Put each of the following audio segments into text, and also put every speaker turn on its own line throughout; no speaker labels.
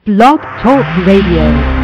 Blog Talk Radio.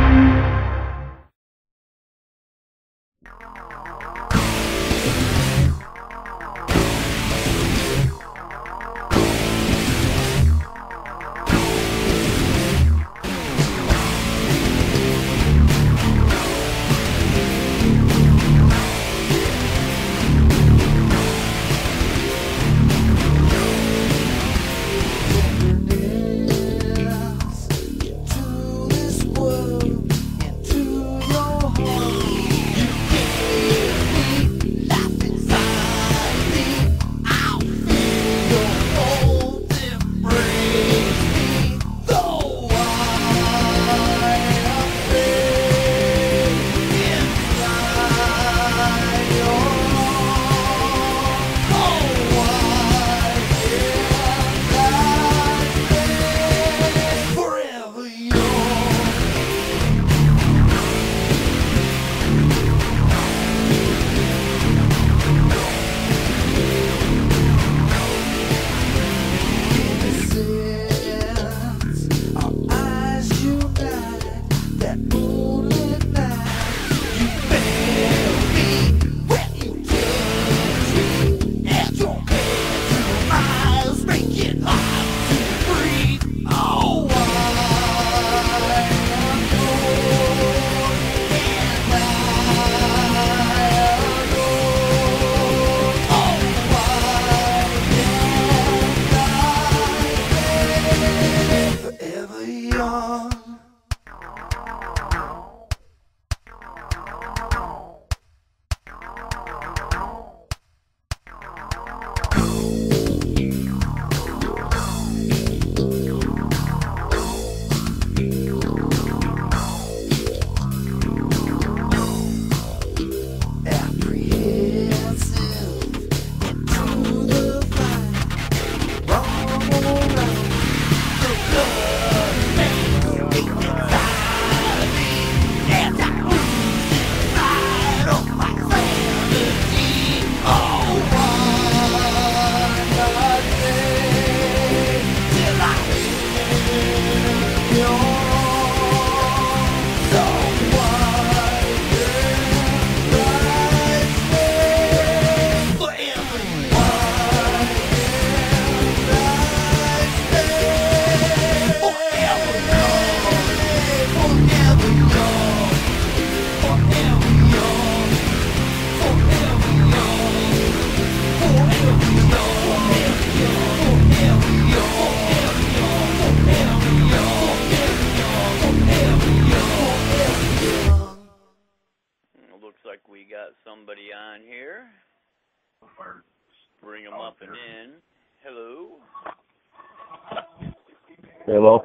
Hello.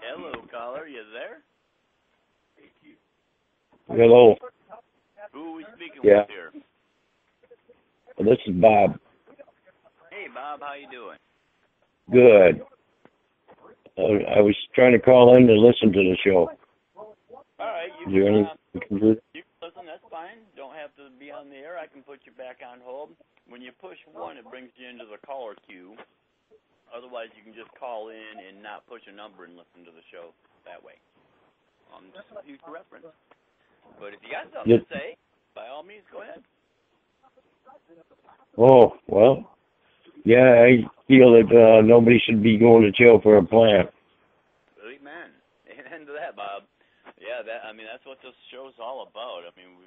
Hello, caller. You there?
Hello.
Who are we speaking with here?
This is Bob.
Hey, Bob. How you doing?
Good. I was trying to call in to listen to the show.
All right.
Is there any you can do?
You can listen. That's fine. Don't have to be on the air. I can put you back on hold. When you push 1, it brings you into the caller queue. Otherwise, you can just call in and not push a number and listen to the show that way. Just a future reference. But if you got something to say, by all means, go ahead.
Oh, well, yeah, I feel that nobody should be going to jail for a plant.
Amen. Amen to that, Bob. Yeah, that's what this show's all about. I mean,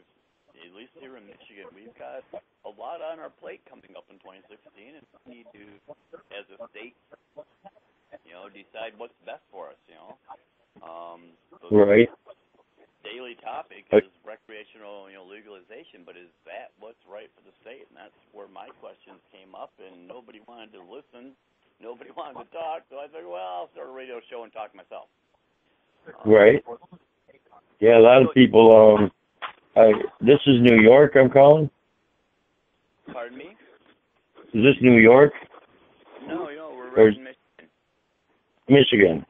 at least here in Michigan, we've got a lot on our plate coming up in 2016, and we need to, as a state, decide what's best for us,
Right.
Daily topic is recreational, legalization, but is that what's right for the state? And that's where my questions came up, and nobody wanted to listen. Nobody wanted to talk, so I figured, well, I'll start a radio show and talk myself.
Right. Yeah, a lot of people, this is New York I'm calling?
Pardon me?
Is this New York?
No, we're right in Michigan.
Michigan.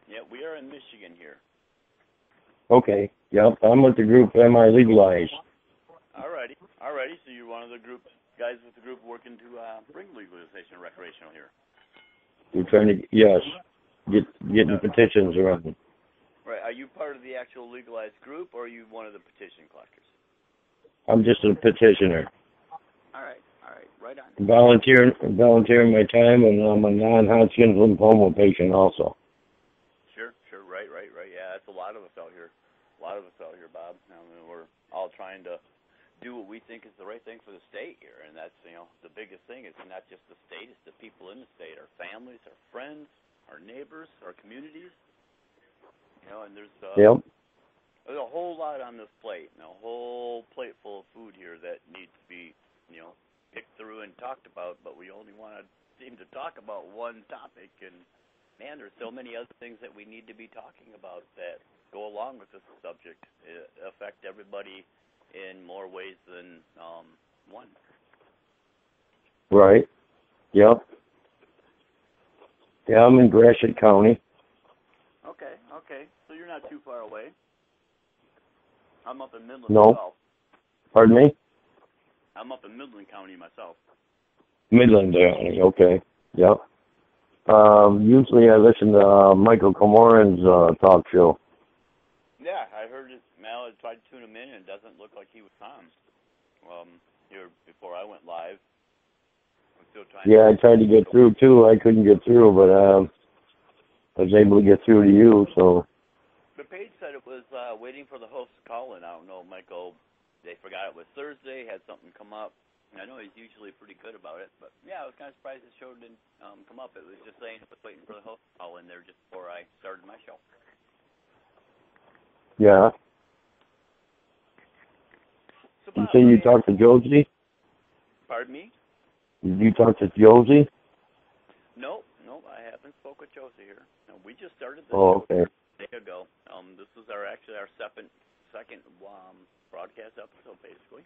Yeah, we are in Michigan here.
Okay. Yep, I'm with the group MI Legalized.
Alrighty. So you're one of the guys with the group working to bring legalization of recreational here.
We're trying to, getting petitions around.
Are you part of the actual legalized group, or are you one of the petition collectors?
I'm just a petitioner.
All right, right on.
Volunteering my time, and I'm a non-Hodgkin's lymphoma patient also.
Sure, right. Yeah, that's a lot of us out here. Bob. I mean, we're all trying to do what we think is the right thing for the state here, and that's, the biggest thing. It's not just the state, it's the people in the state, our families, our friends, our neighbors, our communities. And there's there's a whole lot on this plate, and a whole plate full of food here that needs to be, picked through and talked about, but we only want to seem to talk about one topic, and man, there's so many other things that we need to be talking about that go along with this subject, affect everybody in more ways than one.
Right. Yep. Yeah, I'm in Gratiot County.
Okay. So you're not too far away. I'm up in Midland
No.
myself.
Pardon me?
I'm up in Midland County myself.
Midland County, okay. Yep. Usually I listen to Michael Comoran's talk show.
Yeah, I heard it. Mal, I tried to tune him in, and it doesn't look like he was on. Here before I went live. I'm still trying.
Yeah, I tried to get through too. I couldn't get through, but I was able to get through to you. So.
The page said it was waiting for the host to call in. I don't know, Michael. They forgot it was Thursday. Had something come up. I know he's usually pretty good about it, but yeah, I was kind of surprised the show didn't come up. It was just saying it was waiting for the host to call in there just before I started my show.
Yeah.
So,
You
Bob,
say you talked to Josie?
Pardon me?
Did you talk to Josie?
No, I haven't spoke with Josie here. No, we just started this
show
a day ago. This is our second broadcast episode, basically.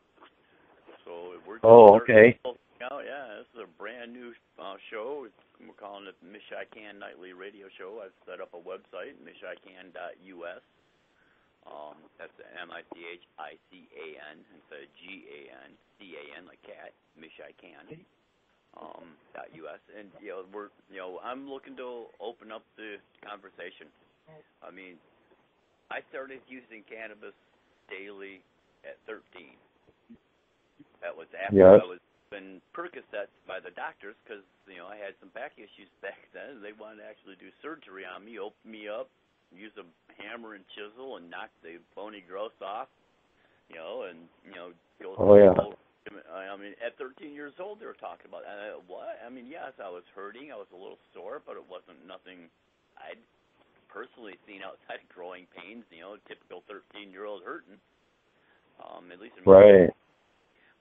So we're just
okay.
Yeah, this is a brand new show. We're calling it MichICAN Nightly Radio Show. I've set up a website, MichICAN.us. That's MichICAN instead of GAN, like cat, MichICAN. .us, and I'm looking to open up the conversation. I mean, I started using cannabis daily at 13. That was after I was given Percocets by the doctors because I had some back issues back then. They wanted to actually do surgery on me, open me up, use a hammer and chisel, and knock the bony growth off. Go through the whole. I mean, at 13 years old, they were talking about what? I mean, yes, I was hurting. I was a little sore, but it wasn't nothing I'd personally seen outside of growing pains. Typical 13-year-old hurting. At least in my
right.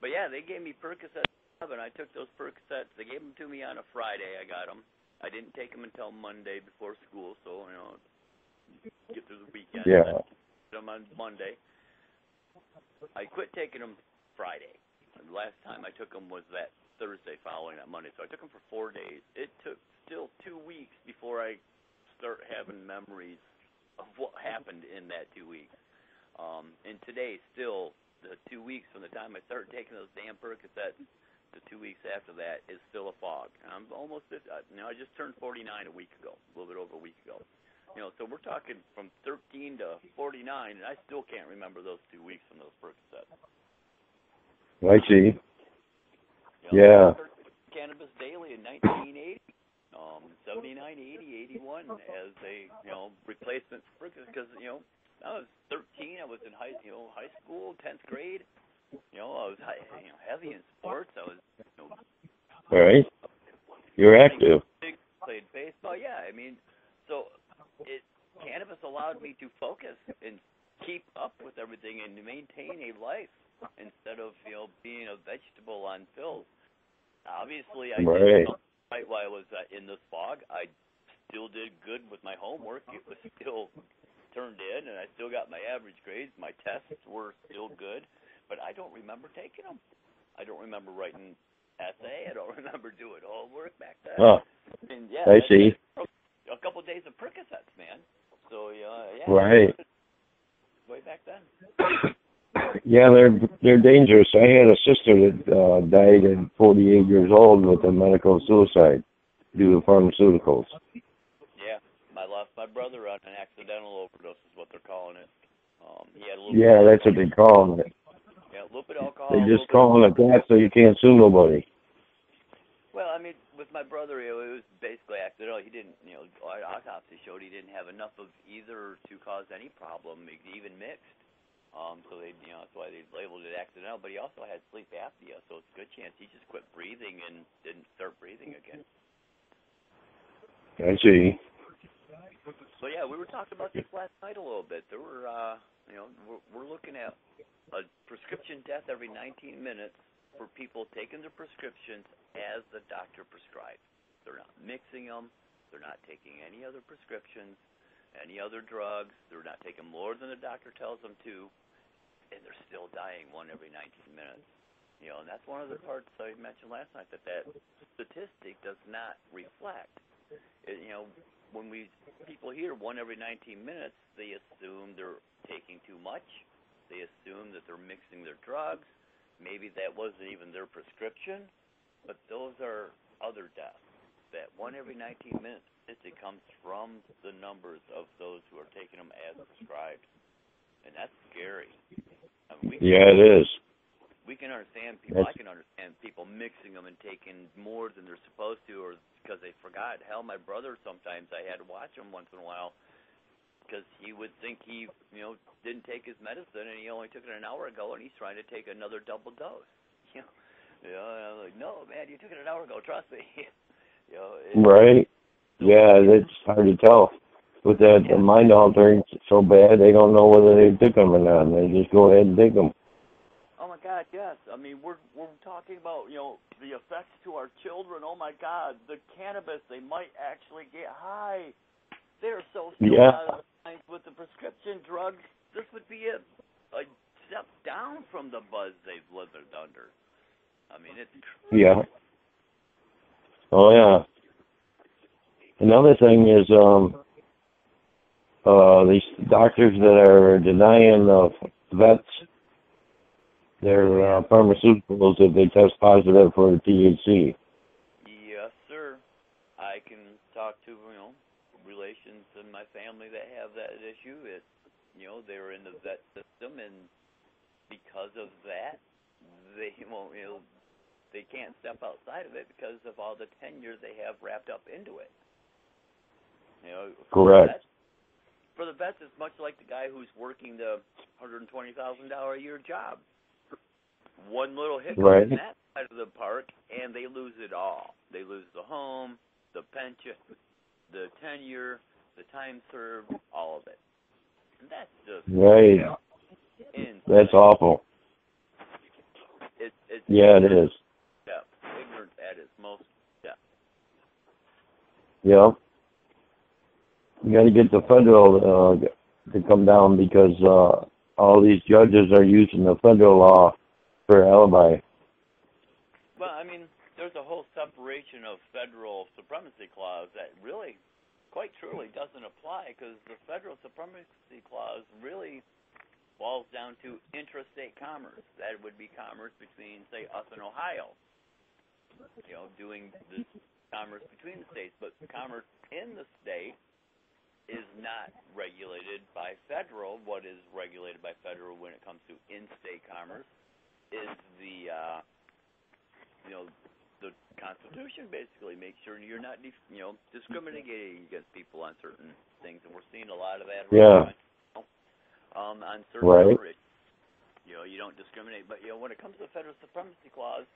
But yeah, they gave me Percocets, and I took those Percocets. They gave them to me on a Friday. I got them. I didn't take them until Monday before school, so get through the weekend.
Yeah.
Get them on Monday. I quit taking them Friday. The last time I took them was that Thursday following that Monday. So I took them for 4 days. It took still 2 weeks before I start having memories of what happened in that 2 weeks. And today, still, the 2 weeks from the time I started taking those damn Percocets, the 2 weeks after that is still a fog. I'm almost, I just turned 49 a week ago, a little bit over a week ago. So we're talking from 13 to 49, and I still can't remember those 2 weeks from those Percocets.
I see. Yeah.
I started cannabis daily in 1980, 79, 80, 81 as a replacement for because I was 13. I was in high school, 10th grade. I was heavy in sports. I was
all right. You're active.
Played baseball. Yeah, I mean, so cannabis allowed me to focus and keep up with everything and to maintain a life. Instead of being a vegetable on pills. Obviously, I did right while I was in this fog. I still did good with my homework. It was still turned in, and I still got my average grades. My tests were still good, but I don't remember taking them. I don't remember writing essay. I don't remember doing homework back then.
Oh,
and yeah,
I see.
A couple of days of Percocets, man. So yeah.
Right.
Way back then.
Yeah, they're dangerous. I had a sister that died at 48 years old with a medical suicide due to pharmaceuticals.
Yeah, I lost my brother on an accidental overdose, is what they're calling it. He had a little.
Yeah, that's what they call it.
Yeah, a little bit of alcohol.
They just call it that so you can't sue nobody.
Well, I mean, with my brother, it was basically accidental. He didn't, our autopsy showed he didn't have enough of either to cause any problem, even mixed. So they, that's why they labeled it accidental. But he also had sleep apnea, so it's a good chance he just quit breathing and didn't start breathing again.
I see.
So yeah, we were talking about this last night a little bit. There were, we're looking at a prescription death every 19 minutes for people taking their prescriptions as the doctor prescribes. They're not mixing them. They're not taking any other prescriptions, any other drugs. They're not taking more than the doctor tells them to, and they're still dying one every 19 minutes. And that's one of the parts I mentioned last night, that statistic does not reflect. When people hear one every 19 minutes, they assume they're taking too much. They assume that they're mixing their drugs. Maybe that wasn't even their prescription, but those are other deaths. That one every 19 minutes statistic comes from the numbers of those who are taking them as prescribed, and that's scary.
Yeah, it is.
We can understand people. I can understand people mixing them and taking more than they're supposed to, or because they forgot. Hell, my brother, sometimes I had to watch him once in a while because he would think he, didn't take his medicine and he only took it an hour ago, and he's trying to take another double dose. And I'm like, no, man, you took it an hour ago. Trust me.
Right. Yeah, that's hard to tell. With that mind altering so bad, they don't know whether they took them or not. They just go ahead and take them.
Oh my God, yes. I mean, we're talking about the effects to our children. Oh my God, the cannabis, they might actually get high. They're so out of line with the prescription drugs. This would be a step down from the buzz they've lived under. I mean, it's crazy.
Yeah. Oh yeah. Another thing is these doctors that are denying vets their pharmaceuticals if they test positive for THC.
Yes, sir. I can talk to relations in my family that have that issue. They're in the vet system, and because of that, they won't. They can't step outside of it because of all the tenure they have wrapped up into it.
Correct.
For the vets, it's much like the guy who's working the $120,000 a year job. One little hiccup in that side of the park, and they lose it all. They lose the home, the pension, the tenure, the time served, all of it. And that's just insane.
That's awful.
It's
it is.
Yeah, ignorant at its most. Yeah.
Yeah. You got to get the federal to come down because all these judges are using the federal law for alibi.
Well, I mean, there's a whole separation of federal supremacy clause that really, quite truly, doesn't apply because the federal supremacy clause really boils down to intrastate commerce. That would be commerce between, say, us and Ohio. Doing this commerce between the states, but commerce in the state is not regulated by federal. What is regulated by federal when it comes to in-state commerce is the the Constitution. Basically, make sure you're not discriminating against people on certain things, and we're seeing a lot of that on certain other issues. You don't discriminate, but when it comes to the federal supremacy clause,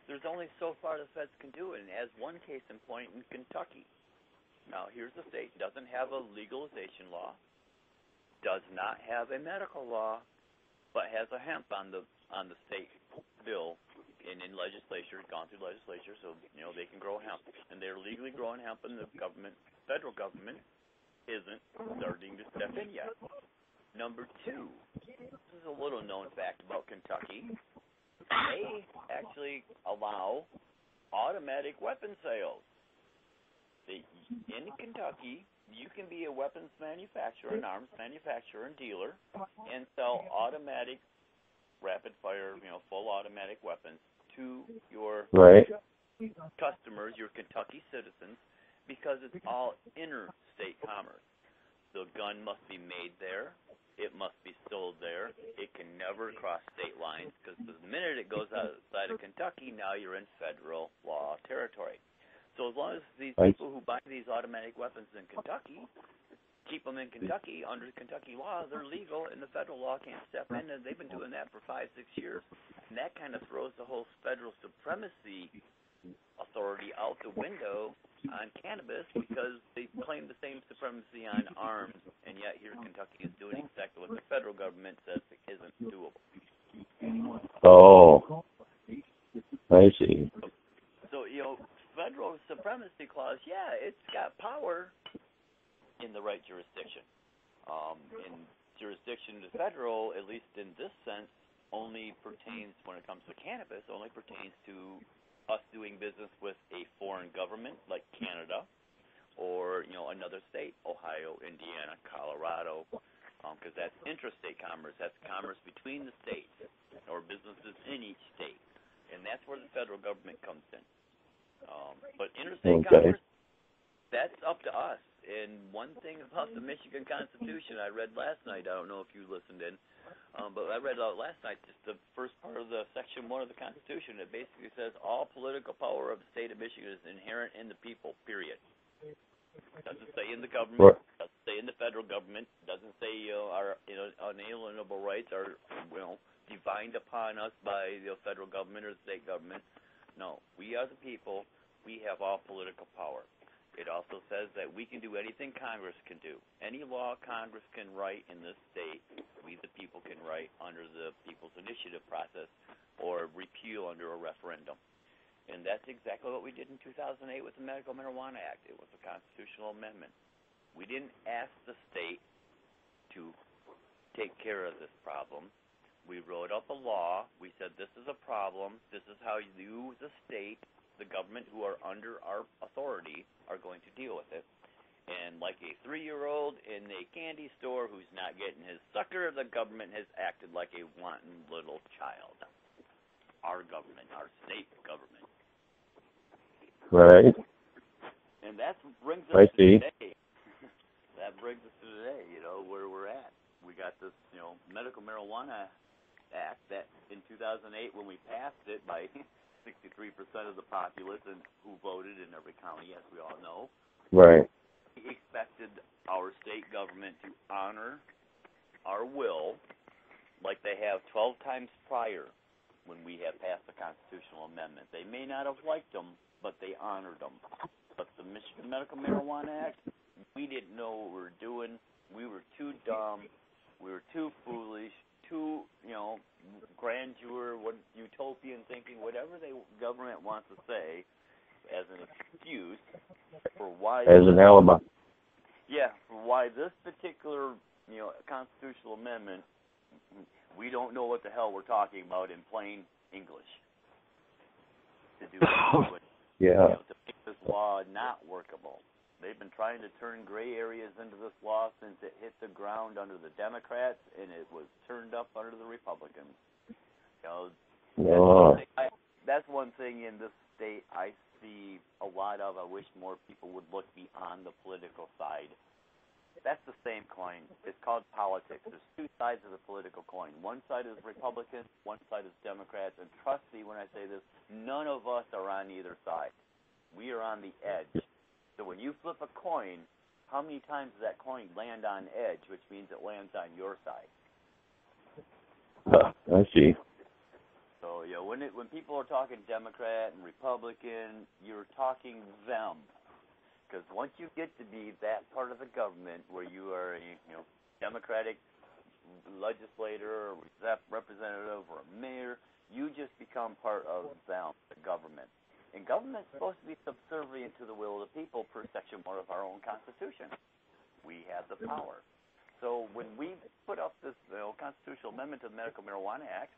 there's only so far the feds can do it. And as one case in point in Kentucky. Now, here's the state, doesn't have a legalization law, does not have a medical law, but has a hemp on the state bill and in legislature, gone through legislature, so they can grow hemp, and they're legally growing hemp, and the federal government isn't starting to step in yet. Number two, this is a little known fact about Kentucky. They actually allow automatic weapon sales. In Kentucky, you can be a weapons manufacturer, an arms manufacturer and dealer, and sell automatic, rapid-fire, full automatic weapons to your customers, your Kentucky citizens, because it's all interstate commerce. The gun must be made there. It must be sold there. It can never cross state lines, because the minute it goes outside of Kentucky, now you're in federal law territory. So as long as these people who buy these automatic weapons in Kentucky keep them in Kentucky under Kentucky law, they're legal, and the federal law can't step in, and they've been doing that for 5-6 years. And that kind of throws the whole federal supremacy authority out the window on cannabis, because they claim the same supremacy on arms, and yet here Kentucky is doing exactly what the federal government says isn't doable.
Oh, I see.
So, federal supremacy clause, yeah, it's got power in the right jurisdiction. In jurisdiction, the federal, at least in this sense, only pertains, when it comes to cannabis, only pertains to us doing business with a foreign government like Canada, or another state, Ohio, Indiana, Colorado, because that's interstate commerce. That's commerce between the states, or businesses in each state, and that's where the federal government comes in. But interstate commerce, that's up to us. And one thing about the Michigan Constitution I read last night, I don't know if you listened in, but I read out last night just the first part of the Section 1 of the Constitution. It basically says all political power of the state of Michigan is inherent in the people, period. Doesn't say in the government, doesn't say in the federal government, doesn't say our unalienable rights are divined upon us by the federal government or the state government. No, we are the people. We have all political power. It also says that we can do anything Congress can do. Any law Congress can write in this state, we the people can write under the People's Initiative process or repeal under a referendum. And that's exactly what we did in 2008 with the Medical Marijuana Act. It was a constitutional amendment. We didn't ask the state to take care of this problem. We wrote up a law. We said this is a problem. This is how you, the state, the government who are under our authority, are going to deal with it. And like a 3-year-old in a candy store who's not getting his sucker, the government has acted like a wanton little child. Our government, our state government.
Right.
And that brings us to today. That brings us to today, where we're at. We got this, Medical Marijuana Act that in 2008, when we passed it by 63% of the populace and who voted in every county, as we all know.
Right.
We expected our state government to honor our will like they have 12 times prior when we have passed the constitutional amendment. They may not have liked them, but they honored them. But the Michigan Medical Marijuana Act, we didn't know what we were doing. We were too dumb. We were too foolish, too, grandeur, utopian thinking, whatever the government wants to say as an excuse for why...
As an alibi.
Yeah, for why this particular, constitutional amendment, we don't know what the hell we're talking about in plain English. To do
yeah.
To make this law not workable. They've been trying to turn gray areas into this law since it hit the ground under the Democrats, and it was turned up under the Republicans. That's one thing in this state I see a lot of. I wish more people would look beyond the political side. That's the same coin. It's called politics. There's two sides of the political coin. One side is Republicans, one side is Democrats, and trust me when I say this, none of us are on either side. We are on the edge. So when you flip a coin, how many times does that coin land on edge, which means it lands on your side?
I see.
So, when people are talking Democrat and Republican, you're talking them. Because once you get to be that part of the government where you are a Democratic legislator or representative or a mayor, you just become part of them, the government. And government's supposed to be subservient to the will of the people per Section 1 of our own Constitution. We have the power. So when we put up this constitutional amendment to the Medical Marijuana Act,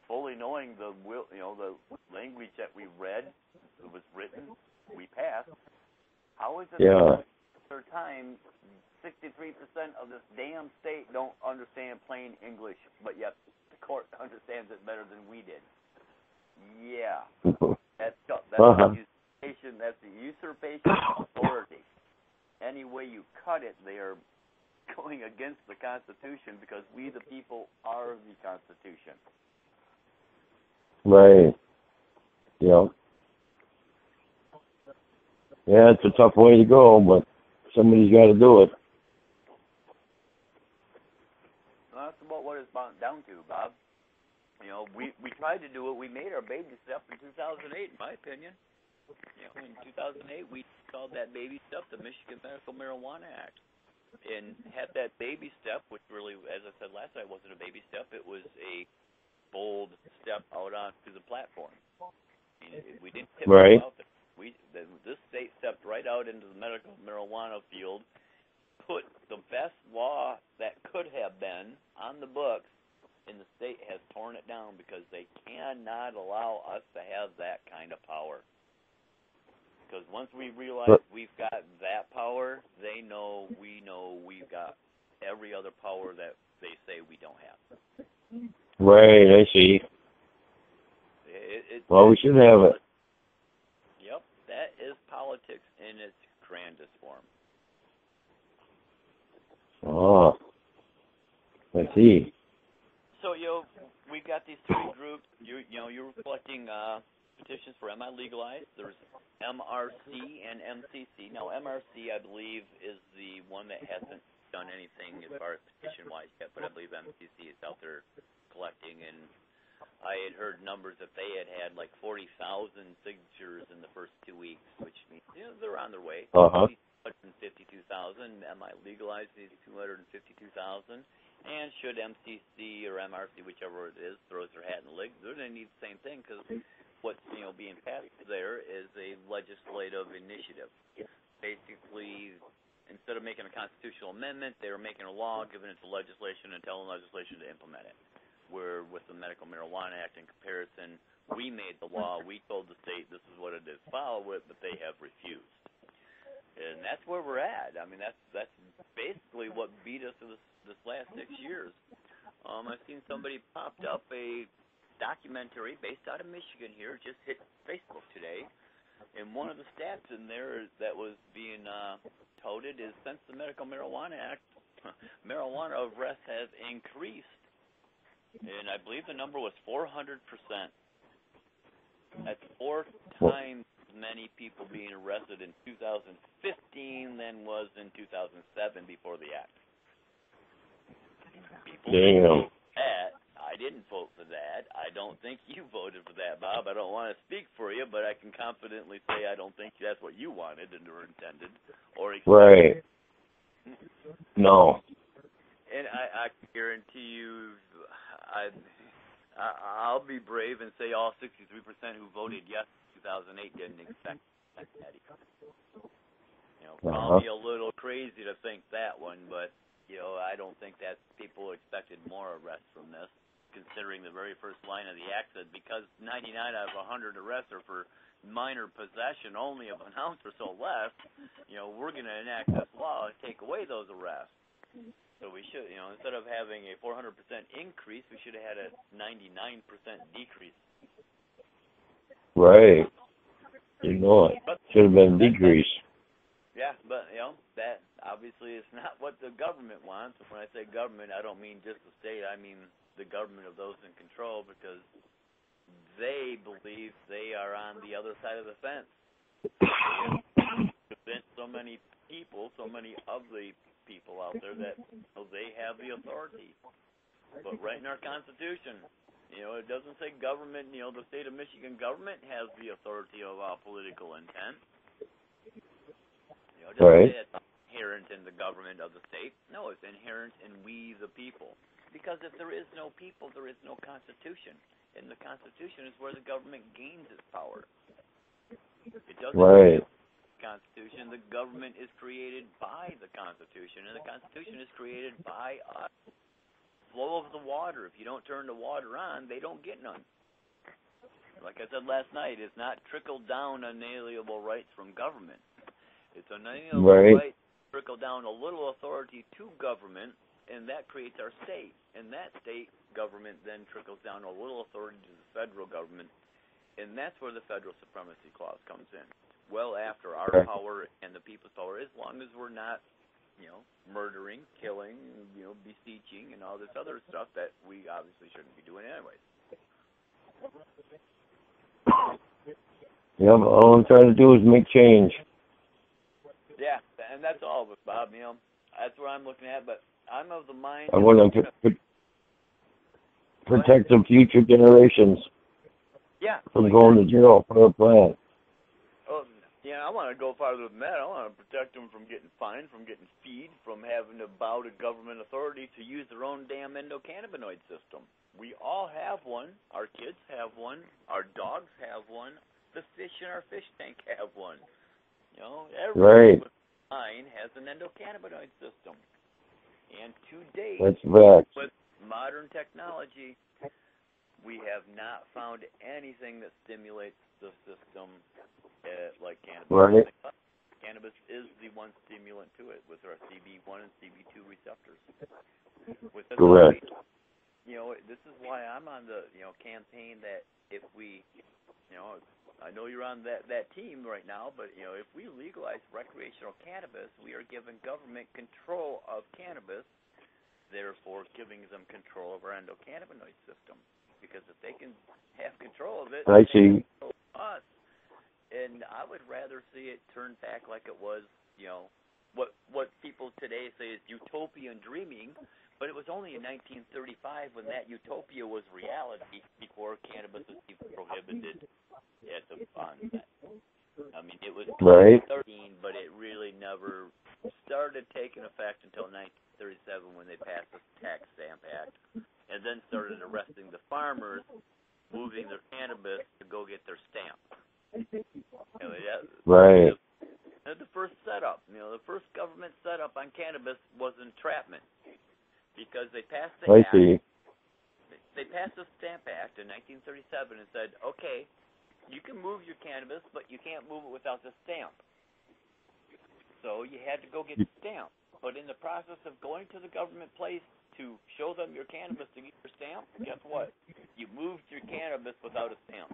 fully knowing the the language that we read, it was written, we passed, how is it that for time 63% of this damn state don't understand plain English, but yet the court understands it better than we did? Yeah. That's the usurpation of authority. Any way you cut it, they are going against the Constitution because we, the people, are the Constitution.
Right. Yeah. Yeah, it's a tough way to go, but somebody's got to do it.
Well, that's about what it's down to, Bob. You know, we tried to do it. We made our baby step in 2008, in my opinion. You know, in 2008, we called that baby step the Michigan Medical Marijuana Act. And had that baby step, which really, as I said last night, wasn't a baby step. It was a bold step out onto the platform. I mean, we didn't tip
right.
out there. This state stepped right out into the medical marijuana field, put the best law that could have been on the books, and the state has torn it down because they cannot allow us to have that kind of power. Because once we realize we've got that power, they know we've got every other power that they say we don't have.
Right, I see. Well, we should have it.
Yep, that is politics in its grandest form.
Oh, I see.
So, we've got these three groups. You're reflecting petitions for MI legalized. There's MRC and MCC. Now, MRC, I believe, is the one that hasn't done anything as far as petition-wise yet, but I believe MCC is out there collecting, and I had heard numbers that they had like 40,000 signatures in the first 2 weeks, which means they're on their way. 252,000. MI legalized needs 252,000. And should MCC or MRC, whichever it is, throws their hat in the ring, they're going to need the same thing because what's being passed there is a legislative initiative. Basically, instead of making a constitutional amendment, they were making a law, giving it to legislation, and telling legislation to implement it. Where with the Medical Marijuana Act in comparison, we made the law, we told the state this is what it is, follow it, but they have refused. And that's where we're at. I mean, that's basically what beat us this last 6 years. I've seen somebody popped up a documentary based out of Michigan here, just hit Facebook today, and one of the stats in there that was being touted is since the Medical Marijuana Act, marijuana arrests have increased, and I believe the number was 400%. That's 4 times many people being arrested in 2015 than was in 2007 before the act. People
Damn.
that. I didn't vote for that. I don't think you voted for that, Bob. I don't want to speak for you, but I can confidently say I don't think that's what you wanted or intended or expected.
Right. No.
And I guarantee you, I'll be brave and say all 63% who voted yes in 2008 didn't expect that. Probably a little crazy to think that one, but I don't think that people expected more arrests from this, considering the very first line of the act said because 99 out of 100 arrests are for minor possession only of an ounce or so less, we're going to enact this law and take away those arrests. So we should, instead of having a 400% increase, we should have had a 99% decrease.
Right. Should have been a decrease.
Yeah, but, that obviously is not what the government wants. When I say government, I don't mean just the state. I mean the government of those in control because they believe they are on the other side of the fence. They convince so many people, so many of the people out there that they have the authority. But right in our Constitution, it doesn't say government, the state of Michigan government has the authority of our political intent. It doesn't say it's inherent in the government of the state. No, it's inherent in we the people. Because if there is no people, there is no Constitution. And the Constitution is where the government gains its power. It doesn't have the Constitution. The government is created by the Constitution, and the Constitution is created by us. Flow of the water. If you don't turn the water on, they don't get none. Like I said last night, it's not trickle down unalienable rights from government. It's unalienable right to trickle down a little authority to government, and that creates our state. And that state government then trickles down a little authority to the federal government, and that's where the federal supremacy clause comes in. Well after our power and the people's power, as long as we're not murdering, killing, beseeching, and all this other stuff that we obviously shouldn't be doing anyways.
Yeah, but all I'm trying to do is make change.
Yeah, and that's all of it, Bob. That's what I'm looking at. But I'm of the mind.
I want to protect the future generations.
Yeah.
From going to jail for a plant.
Oh, yeah, I want to go farther than that. I want to protect them from getting fined, from getting feed, from having to bow to government authority to use their own damn endocannabinoid system. We all have one. Our kids have one. Our dogs have one. The fish in our fish tank have one. Everything with mine has an endocannabinoid system. And to date, with modern technology, we have not found anything that stimulates the system like cannabis.
Right.
Cannabis is the one stimulant to it with our CB1 and CB2 receptors.
Correct.
This is why I'm on the campaign that if we, I know you're on that team right now, but if we legalize recreational cannabis, we are giving government control of cannabis, therefore giving them control of our endocannabinoid system. Because if they can have control of it,
I see.
Us. And I would rather see it turned back like it was, what people today say is utopian dreaming, but it was only in 1935 when that utopia was reality before cannabis was even prohibited at the onset. I mean, it was 13, but it really never started taking effect until 1937 when they passed the Tax Stamp Act, and then started arresting the farmers, moving their cannabis to go get their stamp.
Right.
The first setup, the first government setup on cannabis was entrapment, because they passed the act.
See.
They passed the Stamp Act in 1937 and said, okay, you can move your cannabis, but you can't move it without the stamp. So you had to go get the stamp. But in the process of going to the government place to show them your cannabis to get your stamp, guess what? You moved your cannabis without a stamp.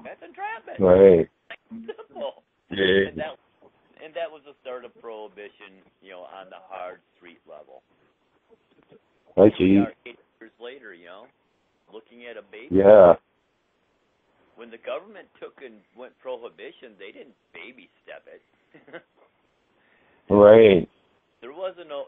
That's entrapment.
Right.
Simple.
Yeah.
And that was the start of prohibition, on the hard street level.
I see.
8 years later, looking at a baby.
Yeah.
When the government took and went prohibition, they didn't baby step it.
Right.
There wasn't no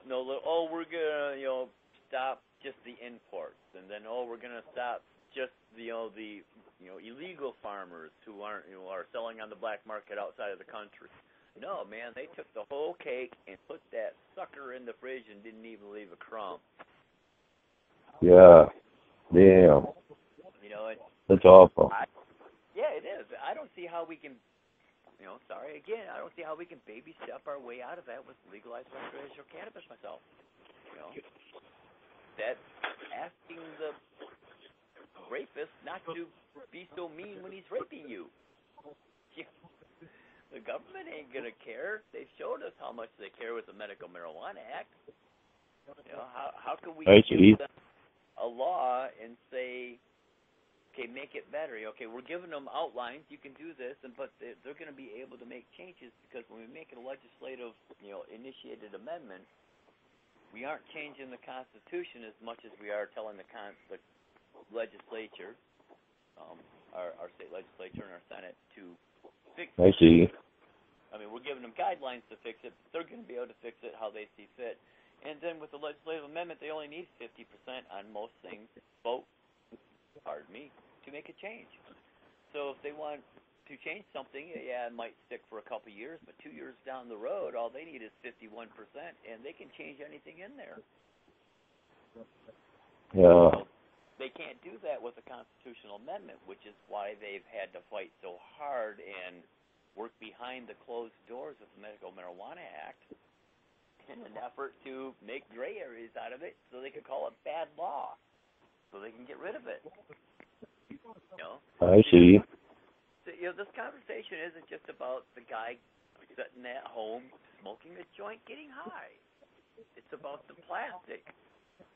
we're gonna stop just the imports, and then we're gonna stop just the illegal farmers who aren't are selling on the black market outside of the country. No, man, they took the whole cake and put that sucker in the fridge and didn't even leave a crumb.
Yeah. Damn. That's awful.
Yeah, it is. I don't see how we can. I don't see how we can baby step our way out of that with legalized recreational cannabis myself. That's asking the rapist not to be so mean when he's raping you. The government ain't going to care. They've showed us how much they care with the Medical Marijuana Act. How can we give them a law and say, okay, make it better. Okay, we're giving them outlines. You can do this, but they're going to be able to make changes because when we make a legislative, initiated amendment, we aren't changing the Constitution as much as we are telling the legislature, our state legislature and our Senate to fix it.
I see.
I mean, we're giving them guidelines to fix it, but they're going to be able to fix it how they see fit. And then with the legislative amendment, they only need 50% on most things. Vote. To make a change. So if they want to change something, yeah, it might stick for a couple of years, but 2 years down the road, all they need is 51%, and they can change anything in there.
Yeah.
So they can't do that with a constitutional amendment, which is why they've had to fight so hard and work behind the closed doors of the Medical Marijuana Act in an effort to make gray areas out of it so they can call it bad law. So they can get rid of it.
I see.
This conversation isn't just about the guy sitting at home smoking a joint getting high. It's about the plastic.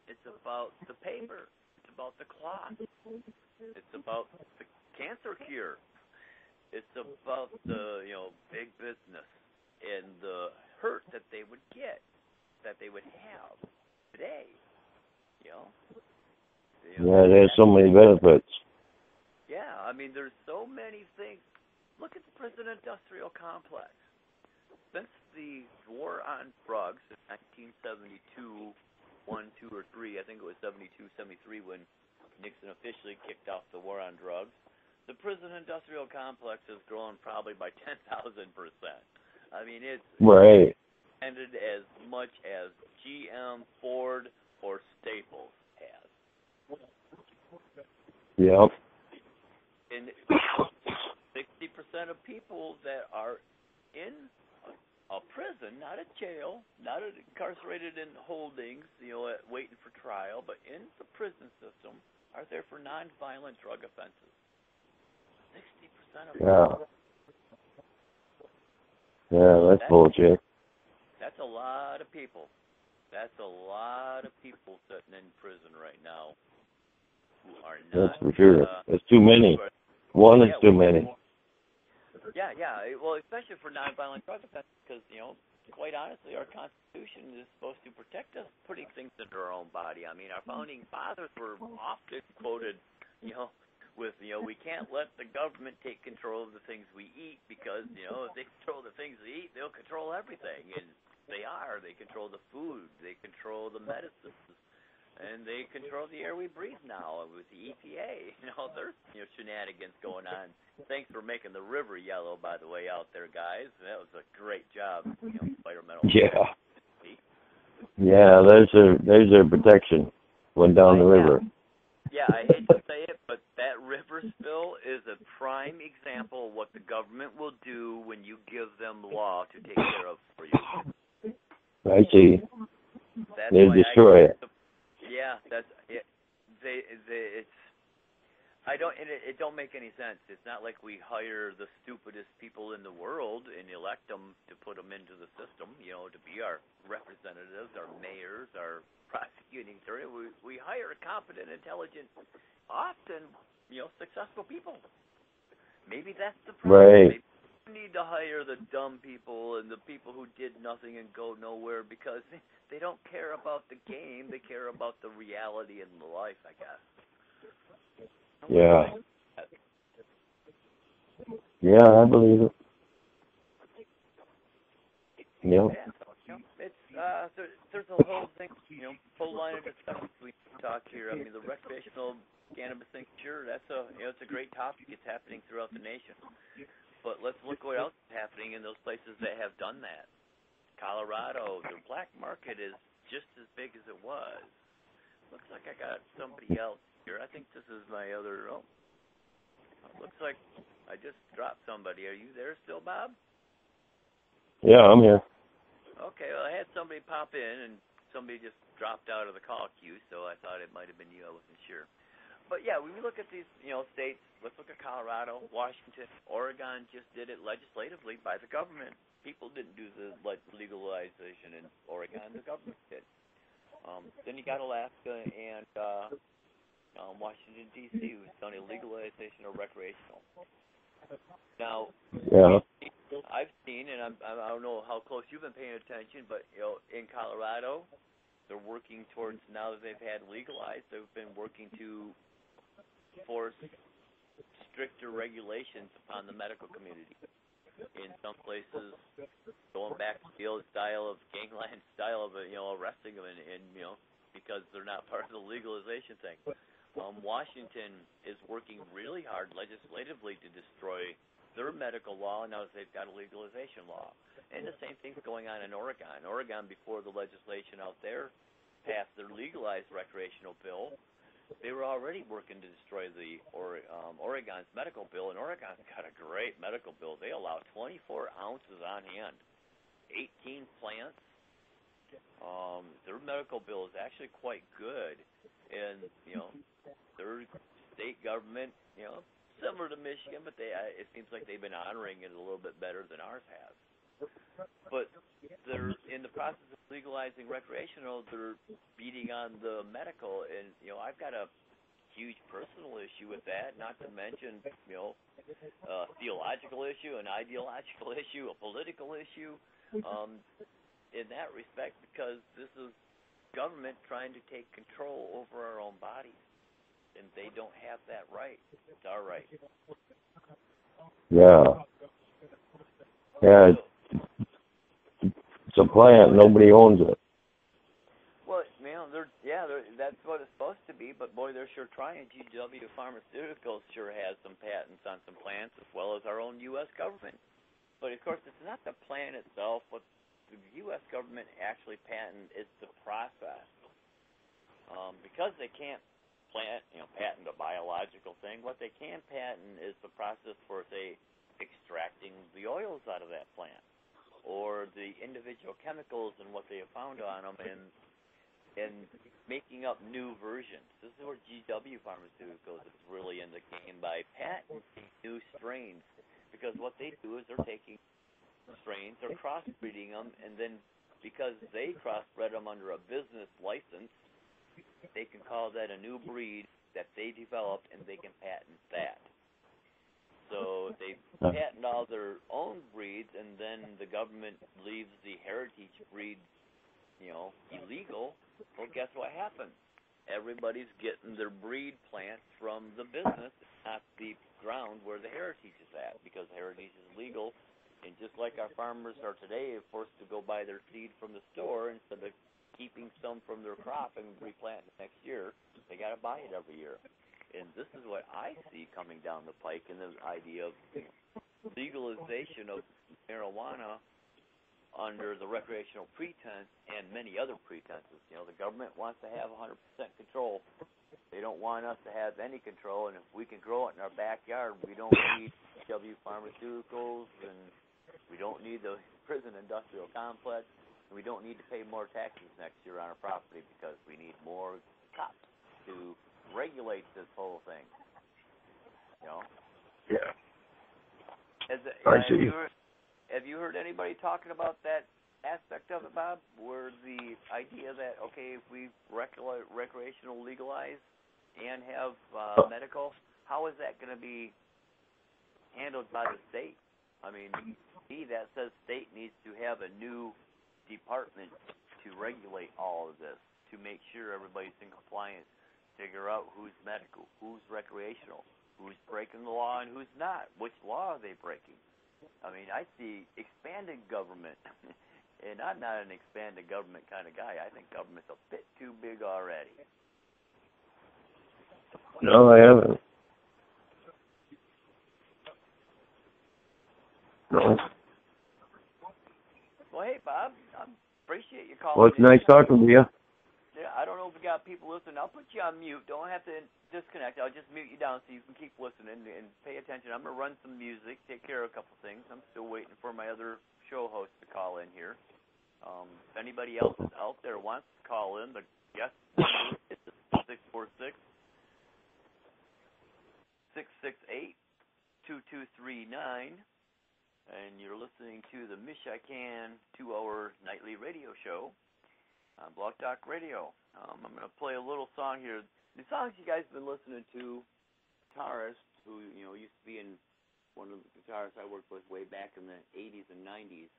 It's about the paper. It's about the cloth. It's about the cancer cure. It's about the big business and the hurt that they would get, that they would have today.
Yeah, there's so many benefits.
Yeah, I mean, there's so many things. Look at the prison industrial complex. Since the war on drugs in 1972, 1, 2, or 3, I think it was 72, 73 when Nixon officially kicked off the war on drugs, the prison industrial complex has grown probably by 10,000%. I mean, it's ended as much as GM, Ford, or Staples has.
Yep.
And 60% of people that are in a prison, not a jail, not incarcerated in holdings, waiting for trial, but in the prison system, are there for nonviolent drug offenses. 60% of them.
Yeah, that's bullshit.
That's a lot of people. That's a lot of people sitting in prison right now who are not.
That's for sure. It's too many. One is too many.
Yeah. Well, especially for nonviolent drug offenses, because, quite honestly, our Constitution is supposed to protect us putting things into our own body. I mean, our founding fathers were often quoted, with, we can't let the government take control of the things we eat because, if they control the things we eat, they'll control everything. And they are. They control the food. They control the medicines. And they control the air we breathe now with the EPA. There's shenanigans going on. Thanks for making the river yellow, by the way, out there, guys. That was a great job, environmental.
Yeah. Yeah, there's their protection. Went down the river.
Yeah, I hate to say it, but that river spill is a prime example of what the government will do when you give them law to take care of for you.
I see.
That's
they destroy it.
Yeah, that's it. It don't make any sense. It's not like we hire the stupidest people in the world and elect them to put them into the system, to be our representatives, our mayors, our prosecuting attorney. We hire competent, intelligent, often, successful people. Maybe that's the problem.
Right.
Maybe we need to hire the dumb people and the people who did nothing and go nowhere because they don't care about the game. They care about the reality in the life, I guess.
Yeah. Yeah, I believe it. Yep.
Yeah. It's there's a whole thing, full line of discussion we talk here. I mean, the recreational cannabis thing, sure, that's it's a great topic. It's happening throughout the nation. But let's look what else is happening in those places that have done that. Colorado, the black market is just as big as it was. Looks like I got somebody else here. I think this is my other. Looks like I just dropped somebody. Are you there still, Bob?
Yeah, I'm here.
Okay, well, I had somebody pop in, and somebody just dropped out of the call queue, so I thought it might have been you. I wasn't sure. But, yeah, when we look at these, states, let's look at Colorado, Washington, Oregon just did it legislatively by the government. People didn't do the legalization in Oregon. The government did. Then you got Alaska and Washington, D.C., who's done a legalization of recreational. Now, I've seen, and I don't know how close you've been paying attention, but, in Colorado, they're working towards, now that they've had legalized, they've been working to force stricter regulations upon the medical community. In some places, going back to the old style of gangland style of arresting them and because they're not part of the legalization thing. Washington is working really hard legislatively to destroy their medical law now that they've got a legalization law. And the same thing's going on in Oregon. Oregon, before the legislation out there passed their legalized recreational bill, they were already working to destroy the Oregon's medical bill, and Oregon's got a great medical bill. They allow 24 ounces on hand, 18 plants. Their medical bill is actually quite good, and their state government, similar to Michigan, but it seems like they've been honoring it a little bit better than ours has. But they're in the process of legalizing recreational. They're beating on the medical, and I've got a huge personal issue with that. Not to mention, a theological issue, an ideological issue, a political issue. in that respect, because this is government trying to take control over our own bodies, and they don't have that right. It's our right.
Yeah. Yeah. It's a plant. Nobody owns it.
Well, that's what it's supposed to be, but boy, they're sure trying. GW Pharmaceuticals sure has some patents on some plants, as well as our own U.S. government. But, of course, it's not the plant itself. What the U.S. government actually patent is the process. Because they can't patent a biological thing, what they can patent is the process for, say, extracting the oils out of that plant, or the individual chemicals and what they have found on them, and making up new versions. This is where GW Pharmaceuticals is really in the game by patenting new strains, because what they do is they're taking strains, they're crossbreeding them, and then because they crossbred them under a business license, they can call that a new breed that they developed, and they can patent that. So they patent all their own breeds, and then the government leaves the heritage breeds, illegal. Well, guess what happens? Everybody's getting their breed plants from the business, not the ground where the heritage is at, because heritage is legal. And just like our farmers are today, forced to go buy their seed from the store instead of keeping some from their crop and replant it next year, they got to buy it every year. And this is what I see coming down the pike, in the idea of legalization of marijuana under the recreational pretense and many other pretenses. The government wants to have 100% control. They don't want us to have any control, and if we can grow it in our backyard, we don't need W Pharmaceuticals, and we don't need the prison industrial complex, and we don't need to pay more taxes next year on our property, because we need more cops to regulate this whole thing.
Yeah.
Have you heard anybody talking about that aspect of it, Bob, where the idea that, okay, if we recreational legalize and have medical, how is that going to be handled by the state? I mean, that says state needs to have a new department to regulate all of this, to make sure everybody's in compliance, figure out who's medical, who's recreational, who's breaking the law and who's not, which law are they breaking. I mean, I see expanded government, and I'm not an expanded government kind of guy. I think government's a bit too big already.
No, I haven't. No.
Well, hey, Bob, I appreciate you calling.
Well, it's nice talking to you.
Yeah, I don't know if we got people listening. I'll put you on mute. Don't have to disconnect. I'll just mute you down so you can keep listening and pay attention. I'm going to run some music, take care of a couple things. I'm still waiting for my other show host to call in here. If anybody else is out there wants to call in, the guest number is 646-668-2239. And you're listening to the MichICAN 2-hour nightly radio show on Blog Talk Radio. I'm going to play a little song here. The songs you guys have been listening to, guitarists who used to be in one of the guitarists I worked with way back in the 80s and 90s.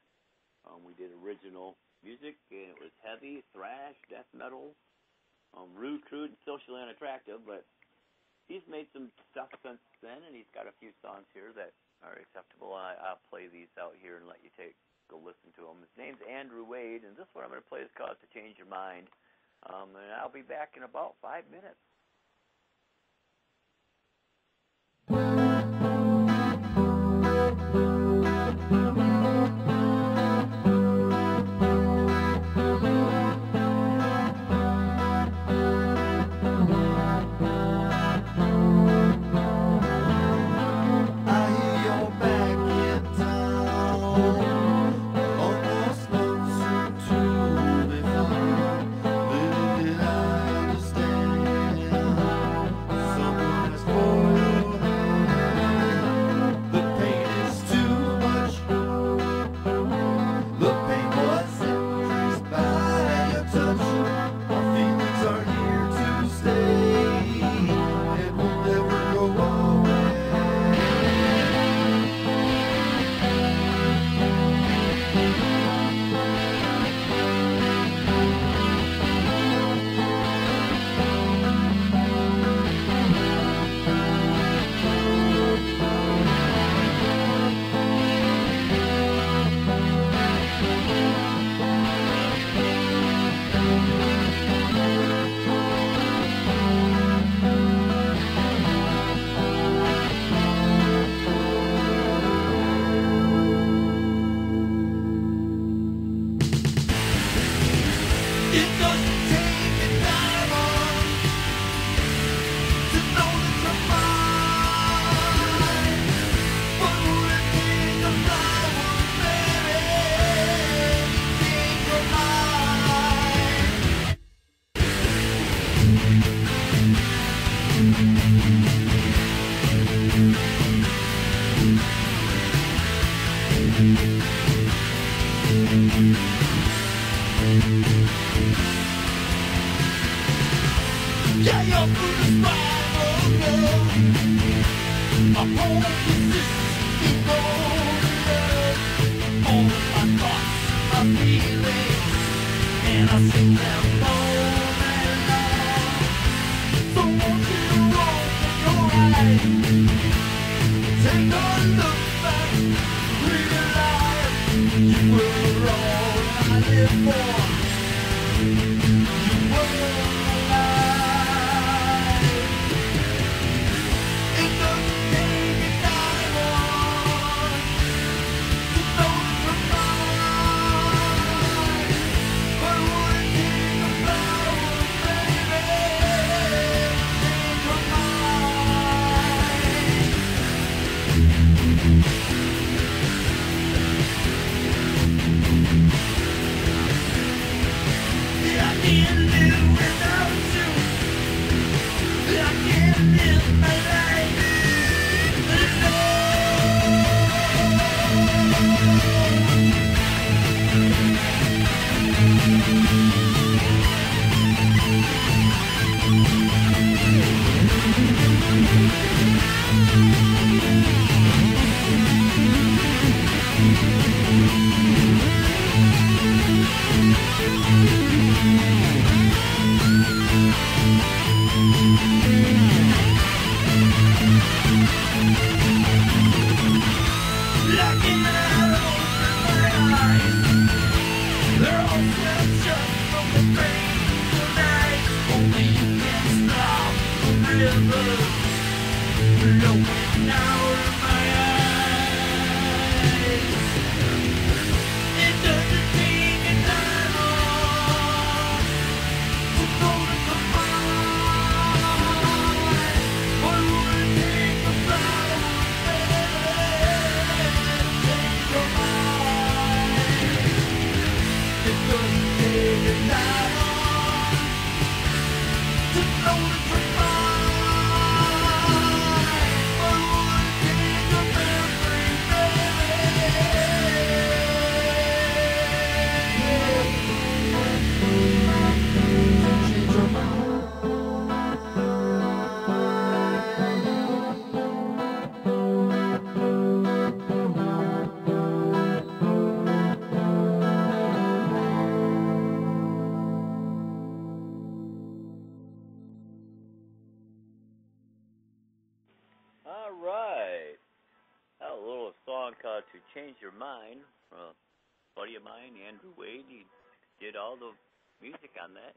We did original music, and it was heavy, thrash, death metal, rude, crude, and socially unattractive, but he's made some stuff since then, and he's got a few songs here that are acceptable. I'll play these out here and let you go listen to him. His name's Andrew Wade, and this one I'm going to play is called To Change Your Mind. And I'll be back in about 5 minutes.
Little did I understand Yeah, you're through the spiral love. My whole existence rolling. All of my thoughts, my feelings, and I sing them all night long. So won't you open your eyes, take a look back, realize you were all I lived for. You were alive. It doesn't take a diamond to know you're mine. But would it take a flower, baby, to change your mind? I can't live without you. I can't live my life Looking out over my eyes, they're all still shut from the rain tonight. Only you can stop the river flowing out of my eyes. It doesn't take a diamond to know that the mind. What would it take a flower, baby, to change your mind? It doesn't take a diamond to know that you're mine. What would it take a memory, baby, to change your mind?
All right. A little song called "To Change Your Mind" from a buddy of mine, Andrew Wade. He did all the music on that,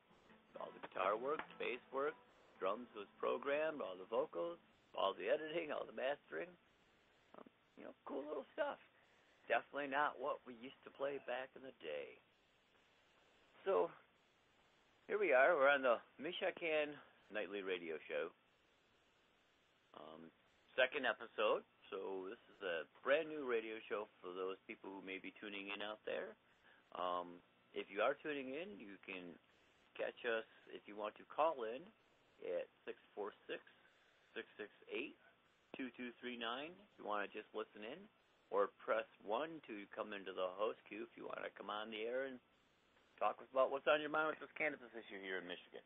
all the guitar work, bass work, drums was programmed, all the vocals, all the editing, all the mastering. Cool little stuff. Definitely not what we used to play back in the day. So here we are. We're on the MichICAN Nightly Radio Show. Second episode. So this is a brand new radio show for those people who may be tuning in out there. If you are tuning in, you can catch us if you want to call in at 646-668-2239 if you want to just listen in, or press 1 to come into the host queue if you want to come on the air and talk about what's on your mind with this cannabis issue here in Michigan.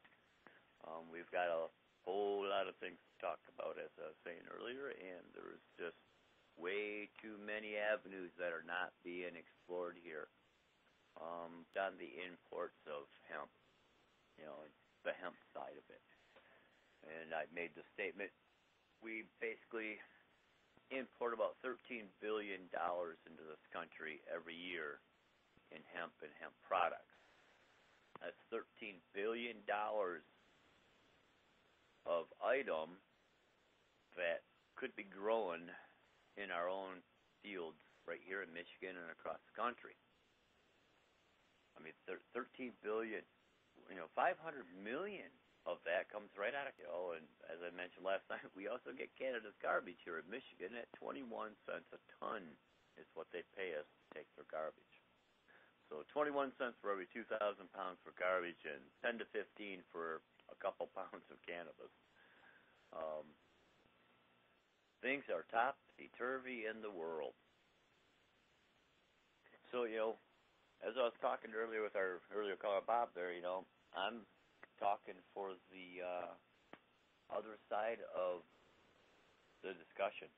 We've got a whole lot of things to talk about, as I was saying earlier, and there's just way too many avenues that are not being explored here. On the imports of hemp, the hemp side of it. And I made the statement, we basically import about $13 billion into this country every year in hemp and hemp products. That's $13 billion of item that could be grown in our own fields right here in Michigan and across the country. I mean, 13 billion, 500 million of that comes right out of, and as I mentioned last night, we also get Canada's garbage here in Michigan at 21 cents a ton is what they pay us to take their garbage. So 21 cents for every 2,000 pounds for garbage and 10 to 15 for a couple pounds of cannabis. Things are topsy-turvy in the world. So, as I was talking earlier with our earlier caller, Bob, there, I'm talking for the other side of the discussion.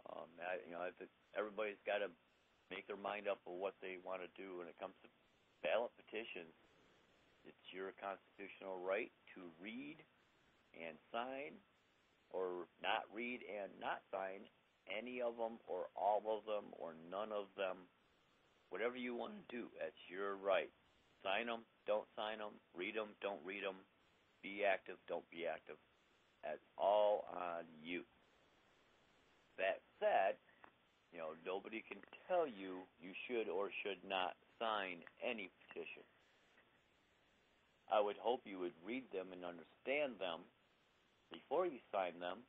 I think everybody's got to make their mind up of what they want to do when it comes to ballot petitions. It's your constitutional right to read and sign, or not read and not sign any of them, or all of them, or none of them. Whatever you want to do, that's your right. Sign them, don't sign them, read them, don't read them, be active, don't be active. That's all on you. That said, nobody can tell you you should or should not sign any petition. I would hope you would read them and understand them before you sign them.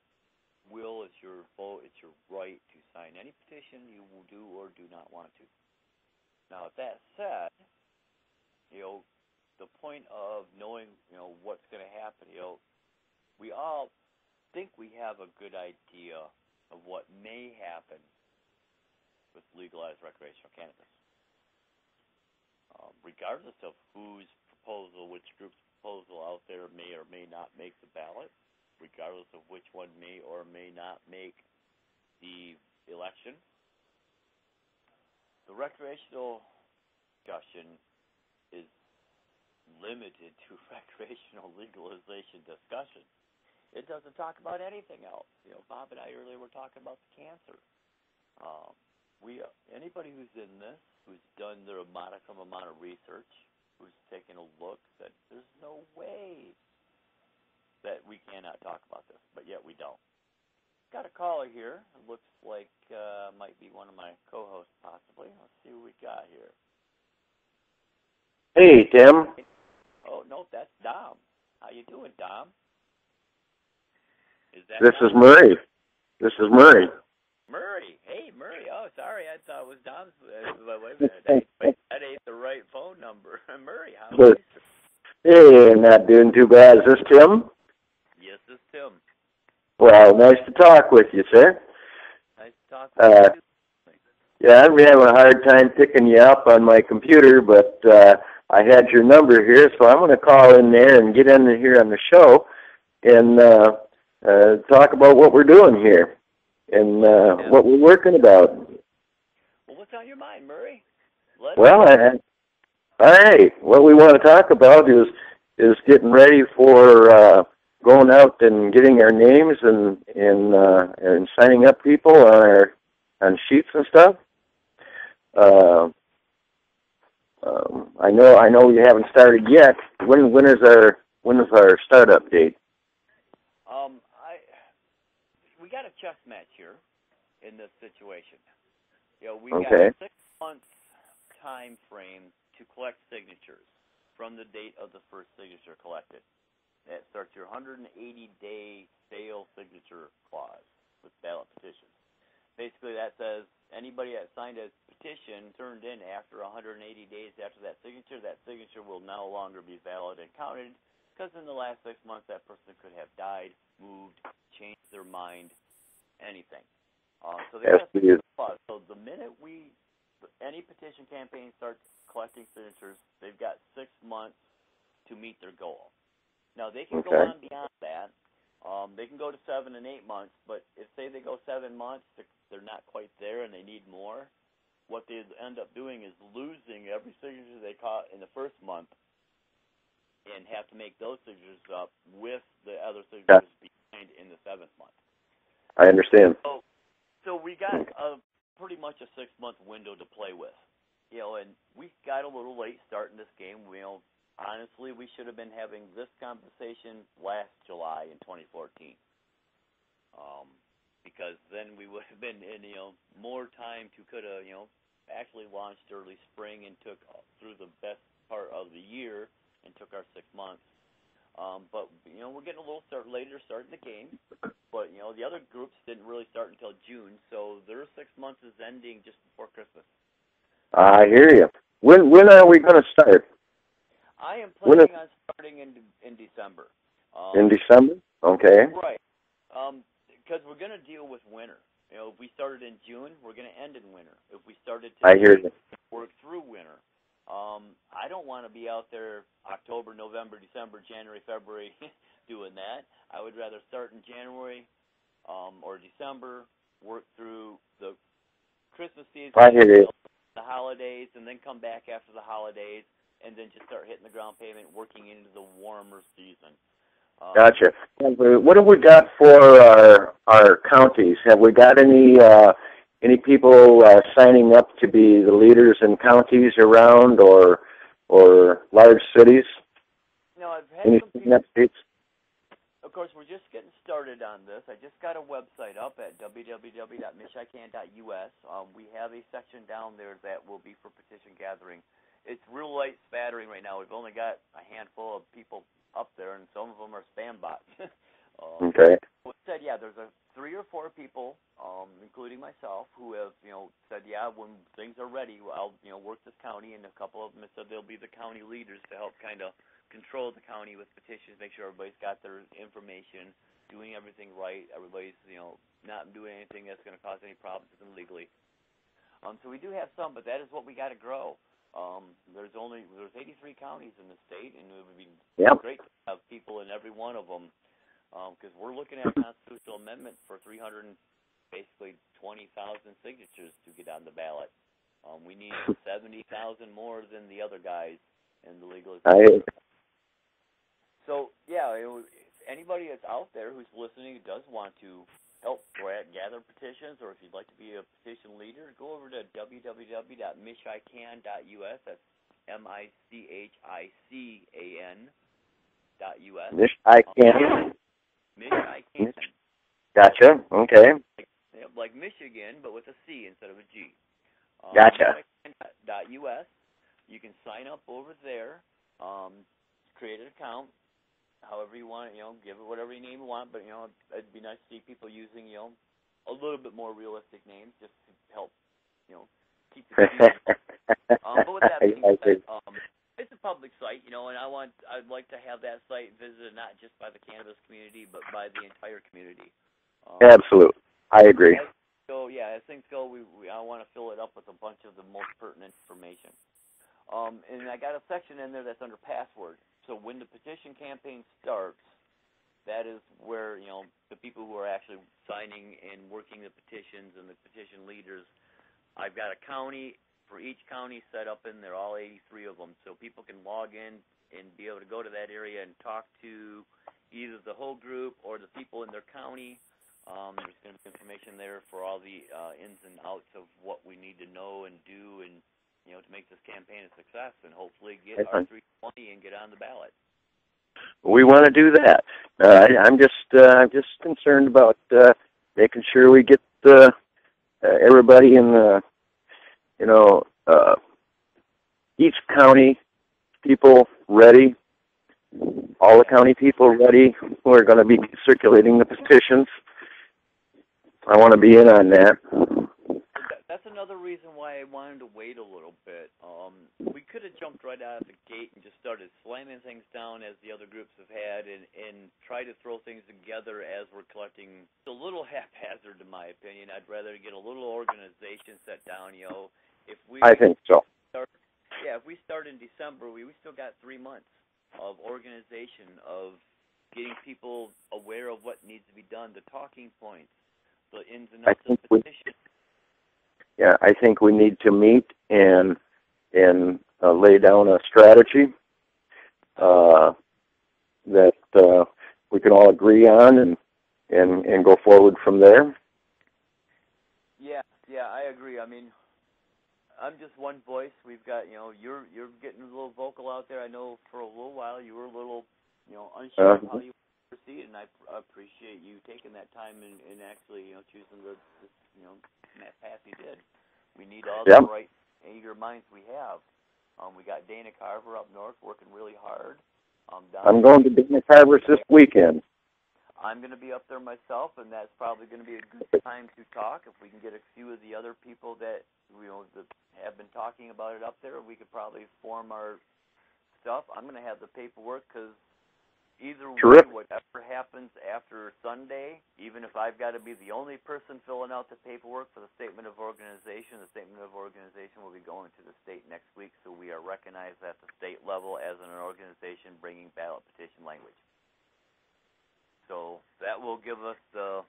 It's your vote, it's your right to sign any petition you will do or do not want to. Now, with that said, the point of knowing, what's going to happen, we all think we have a good idea of what may happen with legalized recreational cannabis. Regardless of whose proposal, which group's proposal out there may or may not make the ballot, regardless of which one may or may not make the election, the recreational discussion is limited to recreational legalization discussion. It doesn't talk about anything else. Bob and I earlier were talking about the cancer. Anybody who's in this, who's done their modicum amount of research, who's taken a look, that there's no way that we cannot talk about this, but yet we don't. Got a caller here. It looks like might be one of my co-hosts, possibly. Let's see what we got here.
Hey, Tim.
Oh, no, that's Dom. How you doing, Dom?
This is Murray.
Murray. Hey, Murray. Oh, sorry. I thought it was Dom's. Wait a minute. That ain't the right phone number. Murray, how are you?
Hey, not doing too bad. Is this Tim?
Yes, this is Tim.
Well, nice to talk with you, sir.
Nice to talk with you.
Yeah, I'm having a hard time picking you up on my computer, but I had your number here, so I'm going to call in there and get in here on the show and talk about what we're doing here and what we're working about.
Well, what's on your mind, Murray?
All right. What we want to talk about is getting ready for going out and getting our names and signing up people on sheets and stuff. I know we haven't started yet. When is our startup date?
We got a chess match here in this situation. We
Okay.
got a 6 month time frame to collect signatures from the date of the first signature collected. That starts your 180-day sale signature clause with ballot petitions. Basically, that says anybody that signed a petition turned in after 180 days after that signature will no longer be valid and counted, because in the last 6 months that person could have died, moved, changed their mind, anything. So they got a signature clause. So the minute any petition campaign starts collecting signatures, they've got 6 months to meet their goal. Now, they can go on beyond that. They can go to 7 and 8 months, but if, say, they go 7 months, they're not quite there and they need more, what they end up doing is losing every signature they caught in the first month and have to make those signatures up with the other signatures behind in the 7th month.
I understand.
So we got pretty much a 6 month window to play with. And we got a little late starting this game. Honestly, we should have been having this conversation last July in 2014, because then we would have been in more time to could have actually launched early spring and took through the best part of the year and took our 6 months. But we're getting a little later starting the game. But the other groups didn't really start until June, so their 6 months is ending just before Christmas.
I hear you. When are we going to start?
I am planning on starting in December.
In December? Okay.
Right. Because we're going to deal with winter. You know, if we started in June, we're going to end in winter. If we started
I hear you.
work through winter. I don't want to be out there October, November, December, January, February doing that. I would rather start in January or December, work through the Christmas season,
I hear you.
the holidays, and then come back after the holidays, and then just start hitting the ground pavement, working into the warmer season.
Gotcha. What have we got for our counties? Have we got any people signing up to be the leaders in counties around or large cities?
No, I've had
any
some people.
States?
Of course, we're just getting started on this. I just got a website up at www.MichICAN.us. We have a section down there that will be for petition gathering. It's real light spattering right now. We've only got a handful of people up there, and some of them are spam bots.
Okay.
Said, yeah, there's 3 or 4 people, including myself, who have, said, yeah, when things are ready, I'll, work this county, and a couple of them have said they'll be the county leaders to help kind of control the county with petitions, make sure everybody's got their information, doing everything right, everybody's, not doing anything that's going to cause any problems with them legally. So we do have some, but that is what we got to grow. There's 83 counties in the state, and it would be great to have people in every one of them, because we're looking at a constitutional amendment for 20,000 signatures to get on the ballot. We need 70,000 more than the other guys in the legalization. So, yeah, if anybody that's out there who's listening who does want to help gather petitions, or if you'd like to be a petition leader, go over to www.MichICAN.us. That's MichICAN.us.
MichICAN.
MichICAN.
Gotcha. Okay.
Like Michigan, but with a C instead of a G.
Gotcha.
MichICAN.us. You can sign up over there, create an account, however you want, give it whatever name you want, but, it'd be nice to see people using, a little bit more realistic names just to help, keep the but with that being said, it's a public site, and I'd like to have that site visited not just by the cannabis community, but by the entire community.
Absolutely. I agree.
So, yeah, as things go, I want to fill it up with a bunch of the most pertinent information. And I got a section in there that's under password. So when the petition campaign starts, that is where, the people who are actually signing and working the petitions and the petition leaders, I've got a county for each county set up in there, all 83 of them, so people can log in and be able to go to that area and talk to either the whole group or the people in their county. There's going to be information there for all the ins and outs of what we need to know and do and, to make this campaign a success and hopefully get our 320 and get on the ballot.
We want to do that. I'm just concerned about making sure we get everybody in the, each county people ready, all the county people ready who are going to be circulating the petitions. I want to be in on that.
That's another reason why I wanted to wait a little bit. We could have jumped right out of the gate and just started slamming things down as the other groups have had and try to throw things together as we're collecting. It's a little haphazard, in my opinion. I'd rather get a little organization set down, I think so. If we start in December, we still got 3 months of organization, of getting people aware of what needs to be done, the talking points, the ins and outs of the petition.
I think we need to meet and lay down a strategy that we can all agree on and go forward from there.
Yeah, I agree. I mean, I'm just one voice. We've got, you're getting a little vocal out there. I know for a little while you were a little, unsure of how you proceed, and I appreciate you taking that time and actually, choosing the path you did. We need all the right eager minds we have. We got Dana Carver up north working really hard.
I'm going to Dana Carver's this weekend.
I'm going to be up there myself, and that's probably going to be a good time to talk. If we can get a few of the other people that that have been talking about it up there, we could probably form our stuff. I'm going to have the paperwork because either
Terrific.
way, whatever happens after Sunday, even if I've got to be the only person filling out the paperwork for the Statement of Organization, the Statement of Organization will be going to the state next week, so we are recognized at the state level as an organization bringing ballot petition language. So that will give us the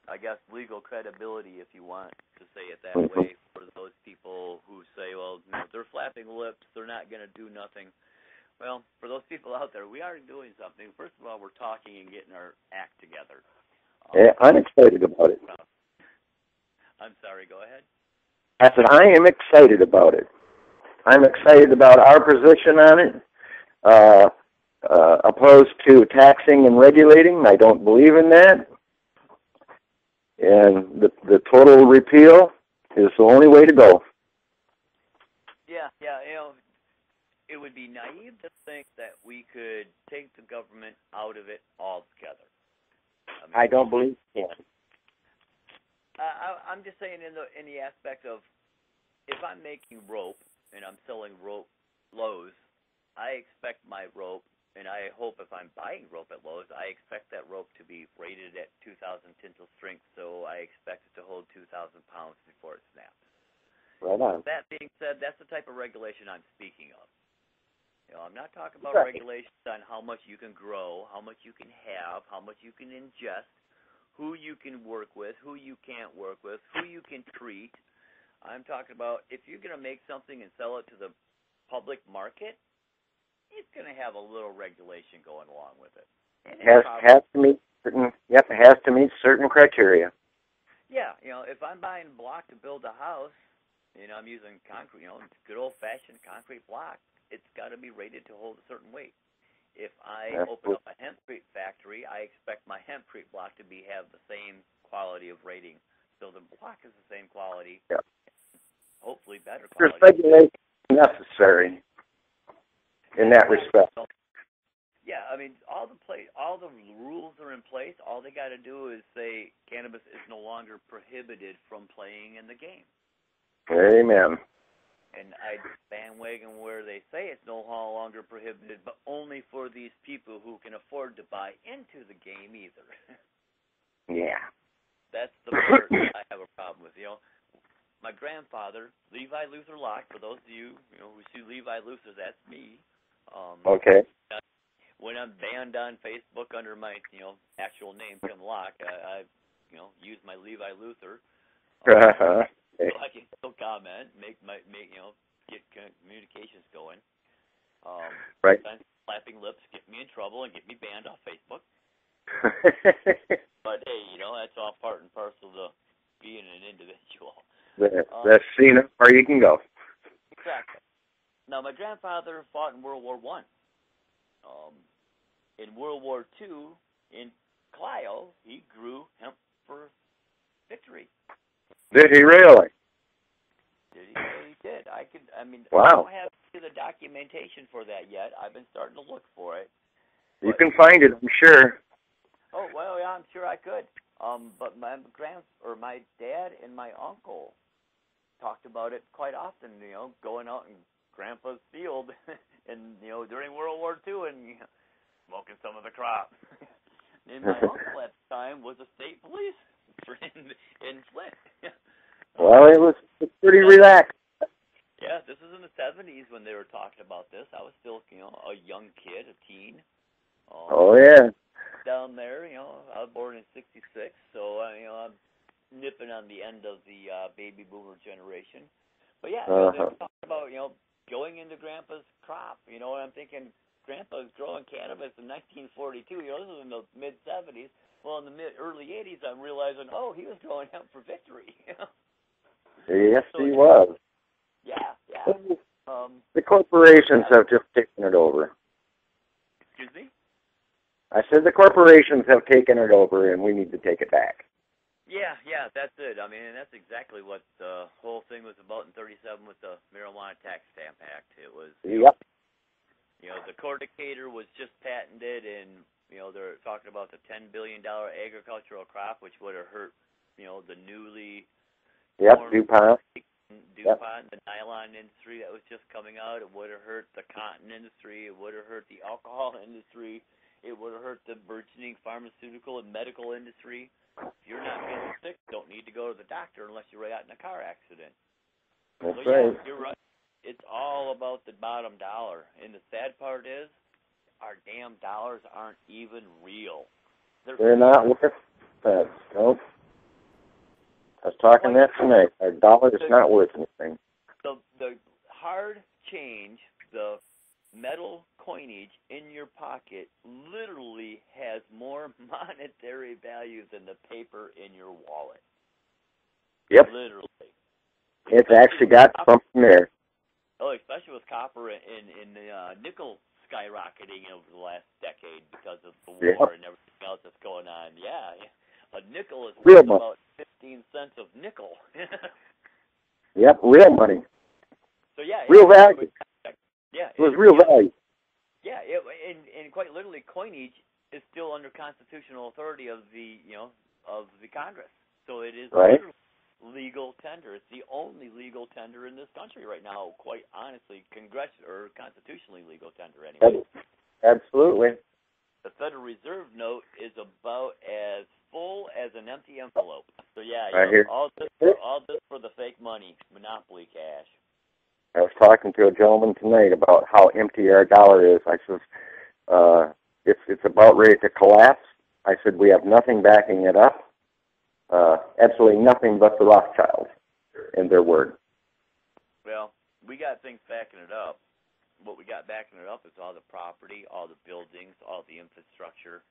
I guess, legal credibility, if you want to say it that way, for those people who say, well, they're flapping lips, they're not going to do nothing. Well, for those people out there, we are doing something. First of all, we're talking and getting our act together.
Yeah, I'm excited about it.
I'm sorry, go ahead.
I said, I am excited about it. I'm excited about our position on it. Opposed to taxing and regulating. I don't believe in that. And the total repeal is the only way to go.
Yeah, it would be naive to think that we could take the government out of it altogether.
I don't believe in it.
I'm just saying in the aspect of, if I'm making rope and I'm selling rope Lowe's, I expect my rope, and I hope if I'm buying rope at Lowe's, I expect that rope to be rated at 2,000 tensile strength, so I expect it to hold 2,000 pounds before it snaps.
Right on.
That being said, that's the type of regulation I'm speaking of. I'm not talking about regulations on how much you can grow, how much you can have, how much you can ingest, who you can work with, who you can't work with, who you can treat. I'm talking about if you're going to make something and sell it to the public market, it's going to have a little regulation going along with it. And
it has to meet certain. Yep, it has to meet certain criteria.
Yeah, if I'm buying block to build a house, I'm using concrete, good old-fashioned concrete block, it's got to be rated to hold a certain weight. If I open up a hempcrete factory, I expect my hempcrete block to have the same quality of rating. So the block is the same quality, hopefully better quality.
There's regulation necessary in that respect.
Yeah, all the rules are in place. All they got to do is say cannabis is no longer prohibited from playing in the game.
Amen.
And I bandwagon where they say it's no longer prohibited, but only for these people who can afford to buy into the game either.
Yeah.
That's the part I have a problem with. My grandfather, Levi Luther Locke, for those of you who see Levi Luther, that's me.
Okay.
When I'm banned on Facebook under my actual name, Tim Locke, I use my Levi Luther. So I can still comment, get communications going.
Right.
Slapping lips get me in trouble and get me banned off Facebook. But hey, that's all part and parcel to being an individual.
That's seeing it where you can go.
Exactly. Now, my grandfather fought in World War I. In World War II, in Clio, he grew hemp for victory.
Did he really?
Did he? Yeah, he did.
Wow.
I don't have the documentation for that yet. I've been starting to look for it.
You can find it, I'm sure.
Oh, well, yeah, I'm sure I could. But my dad and my uncle talked about it quite often, going out in Grandpa's field and, during World War II and smoking some of the crop. And my uncle at the time was a state police in Flint.
Well, it was pretty relaxed.
Yeah, this was in the 70s when they were talking about this. I was still, a young kid, a teen.
Oh, yeah.
Down there, I was born in 66, so, I'm nipping on the end of the baby boomer generation. But, yeah, they were talking about, going into Grandpa's crop. I'm thinking, Grandpa's growing cannabis in 1942. This was in the mid-70s. Well, in the early 80s, I'm realizing, he was growing hemp for victory.
Yes, he was.
Yeah.
The corporations have just taken it over.
Excuse me?
I said the corporations have taken it over, and we need to take it back.
Yeah, that's it. And that's exactly what the whole thing was about in 1937 with the Marijuana Tax Stamp Act. It was, the corticator was just patented, and, they're talking about the $10 billion agricultural crop, which would have hurt, the newly
DuPont.
DuPont, the nylon industry that was just coming out. It would have hurt the cotton industry. It would have hurt the alcohol industry. It would have hurt the burgeoning pharmaceutical and medical industry. If you're not feeling sick, you don't need to go to the doctor unless you're right out in a car accident.
That's
So,
right.
yeah, you're right. It's all about the bottom dollar. And the sad part is our damn dollars aren't even real.
They're not worth that. Nope. I was talking that tonight. Our dollar is not worth anything.
The hard change, the metal coinage in your pocket literally has more monetary value than the paper in your wallet.
Yep.
Literally.
It's actually got something there.
Oh, especially with copper and the nickel skyrocketing over the last decade because of the war and everything else that's going on. Yeah. A nickel is worth about 15 cents of nickel.
Yep, real money.
So yeah,
real value.
Yeah,
it was real value.
Yeah, and quite literally, coinage is still under constitutional authority of the of the Congress. So it is legal tender. It's the only legal tender in this country right now. Quite honestly, or constitutionally legal tender anyway.
Absolutely.
The Federal Reserve note is about as full as an empty envelope. So yeah, all this for the fake money, monopoly cash.
I was talking to a gentleman tonight about how empty our dollar is. I said, it's about ready to collapse. I said, we have nothing backing it up. Absolutely nothing but the Rothschilds and their word.
Well, we got things backing it up. What we got backing it up is all the property, all the buildings, all the infrastructure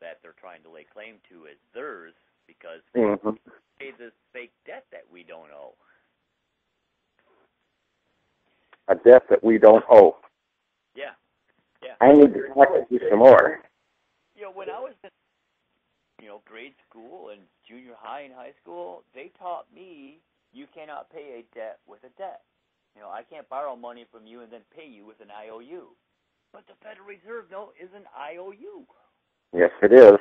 that they're trying to lay claim to as theirs because they pay this fake debt that we don't owe.
A debt that we don't owe.
Yeah.
I need to talk to you some more.
When I was in grade school and junior high and high school, they taught me you cannot pay a debt with a debt. I can't borrow money from you and then pay you with an IOU. But the Federal Reserve note is an IOU.
Yes, it is.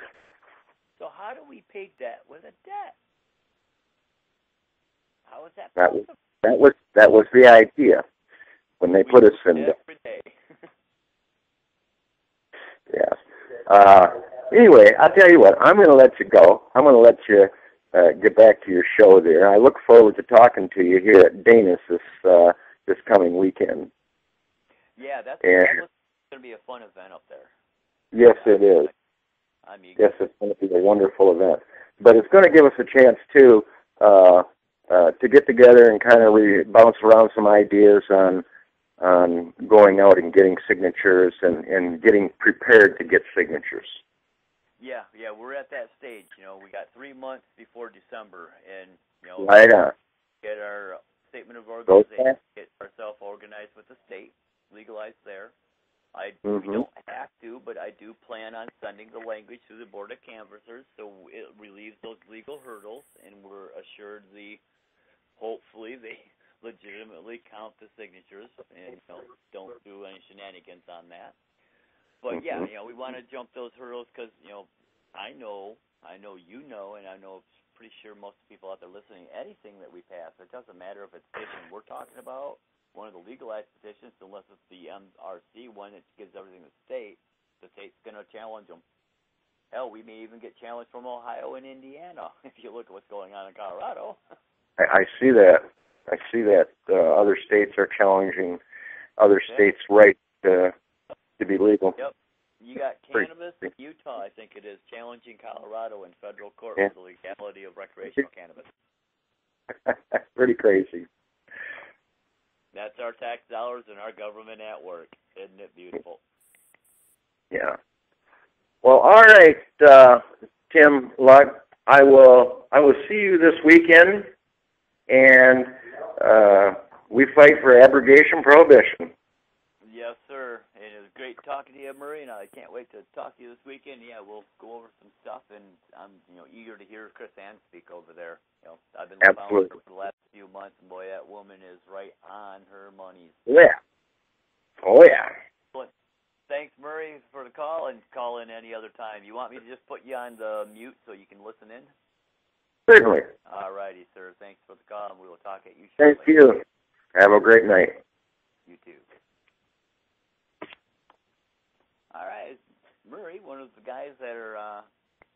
So how do we pay debt with a debt? How is that possible?
That was the idea when they put us in debt.
Every day.
Yeah. Anyway, I'll tell you what. I'm going to let you go. I'm going to let you get back to your show there. I look forward to talking to you here at Dana's this coming weekend.
Yeah, that's going to be a fun event up there.
Yes, it is. Yes, it's going to be a wonderful event. But it's going to give us a chance, too, to get together and kind of bounce around some ideas on going out and getting signatures and getting prepared to get signatures. Yeah,
we're at that stage. We got 3 months before December, and
right on.
Get our statement of organization, get ourselves organized with the state, legalized there. We don't have to, but I do plan on sending the language to the Board of Canvassers so it relieves those legal hurdles, and we're assured hopefully they legitimately count the signatures and don't do any shenanigans on that. But yeah, we want to jump those hurdles because I know you know, and I know pretty sure most people out there listening, anything that we pass, it doesn't matter if it's petition we're talking about, one of the legalized petitions, unless it's the MRC one that gives everything to the state's going to challenge them. Hell, we may even get challenged from Ohio and Indiana if you look at what's going on in Colorado.
I see that. Other states are challenging other states' right to be legal.
Yep. You got cannabis in Utah, I think it is, challenging Colorado in federal court for the legality of recreational cannabis.
Pretty crazy.
That's our tax dollars and our government at work. Isn't it beautiful?
Yeah. Well, all right, Tim Luck. I will see you this weekend, and we fight for abrogation prohibition.
Yes, sir. And it was great talking to you, Murray, and I can't wait to talk to you this weekend. Yeah, we'll go over some stuff, and I'm eager to hear Chris Ann speak over there. I've been following her for the last few months, and boy, that woman is right on her money.
Yeah. Oh, yeah.
Thanks, Murray, for the call, and call in any other time. You want me to just put you on the mute so you can listen in?
Certainly.
All righty, sir. Thanks for the call, and we will talk at you
shortly. Thank you. Have a great night.
You too. All right. Murray, one of the guys that are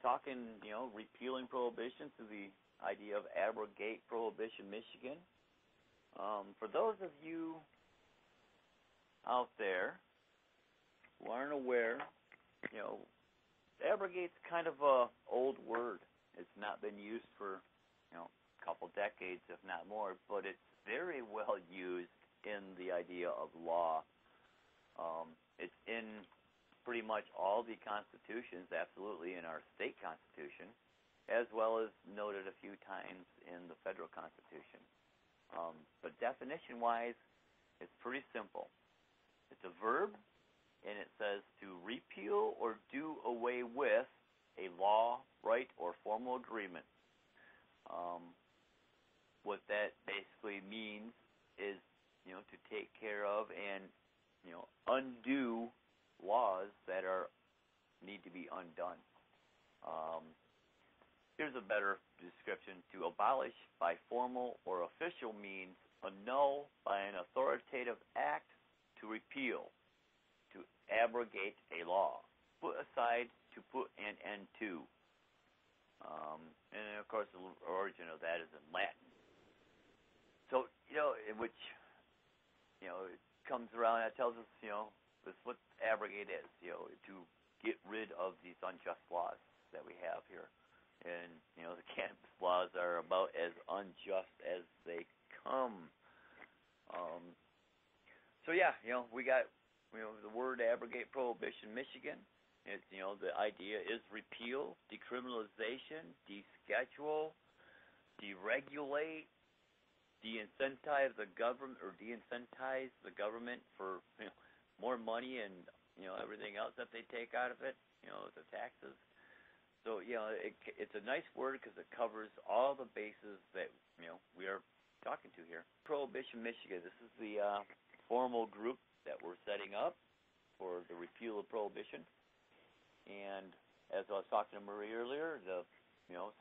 talking, repealing prohibition to the idea of Abrogate Prohibition, Michigan. For those of you out there who aren't aware, abrogate's kind of a old word. It's not been used for, a couple decades, if not more, but it's very well used in the idea of law. It's in pretty much all the constitutions, absolutely in our state constitution, as well as noted a few times in the federal constitution. But definition-wise, it's pretty simple. It's a verb, and it says to repeal or do away with a law, right, or formal agreement. What that basically means is, to take care of and, undo laws that need to be undone. Here's a better description. To abolish by formal or official means, annul by an authoritative act, to repeal, to abrogate a law, put aside, to put an end to. And of course, the origin of that is in Latin. So, in which, it comes around and tells us, this is what abrogate is, to get rid of these unjust laws that we have here. And, the cannabis laws are about as unjust as they come. So, yeah, we got, the word Abrogate Prohibition, Michigan. It's, the idea is repeal, decriminalization, deschedule, deregulate, de-incentivize the government for more money and everything else that they take out of it, the taxes. So it's a nice word because it covers all the bases that we are talking to here. Prohibition, Michigan. This is the formal group that we're setting up for the repeal of prohibition. And as I was talking to Marie earlier, the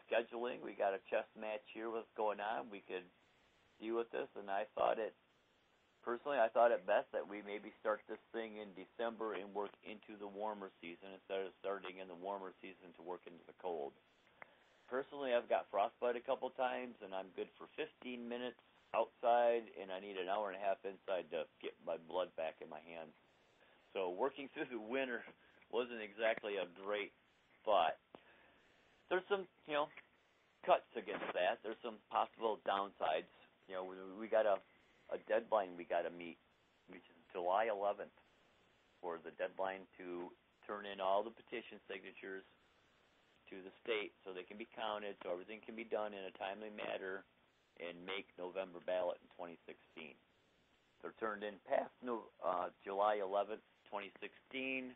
scheduling, we got a chess match here. What's going on? We could deal with this, and I thought it best that we maybe start this thing in December and work into the warmer season instead of starting in the warmer season to work into the cold. Personally, I've got frostbite a couple times, and I'm good for 15 minutes outside, and I need an hour and a half inside to get my blood back in my hands. So working through the winter wasn't exactly a great thought. There's some, cuts against that. There's some possible downsides. We got a deadline we got to meet, which is July 11th, for the deadline to turn in all the petition signatures to the state so they can be counted, so everything can be done in a timely manner and make November ballot in 2016. They're turned in past July 11th, 2016,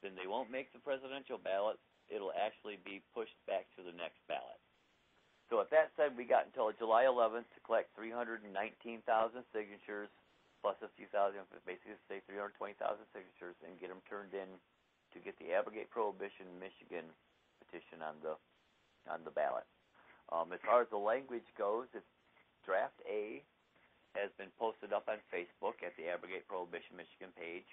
then they won't make the presidential ballot. It'll actually be pushed back to the next ballot. So with that said, we got until July 11th to collect 319,000 signatures, plus a few thousand, basically say 320,000 signatures, and get them turned in to get the Abrogate Prohibition Michigan petition on the ballot. As far as the language goes, it's Draft A has been posted up on Facebook at the Abrogate Prohibition Michigan page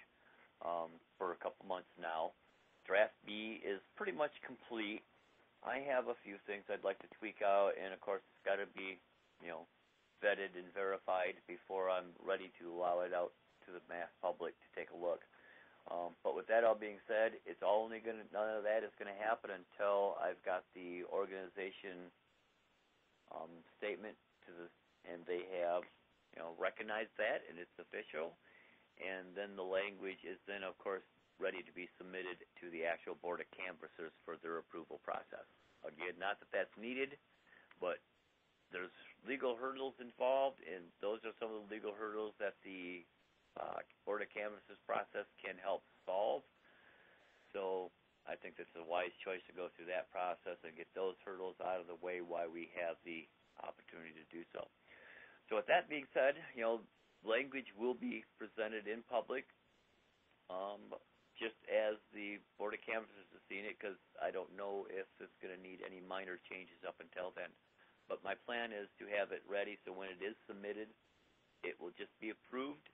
for a couple months now. Draft B is pretty much complete. I have a few things I'd like to tweak out, and of course it's got to be, vetted and verified before I'm ready to allow it out to the mass public to take a look. But with that all being said, it's none of that is going to happen until I've got the organization statement and they have, recognized that and it's official. And then the language is then, of course, ready to be submitted to the actual Board of Canvassers for their approval process. Again, not that that's needed, but there's legal hurdles involved, and those are some of the legal hurdles that the Board of Canvassers process can help solve. So I think it's a wise choice to go through that process and get those hurdles out of the way while we have the opportunity to do so. So with that being said, language will be presented in public, just as the Board of
canvassers have seen it because I don't know if it's going to need any minor changes up until then. But my plan is to have it ready so when it is submitted, it will just be approved.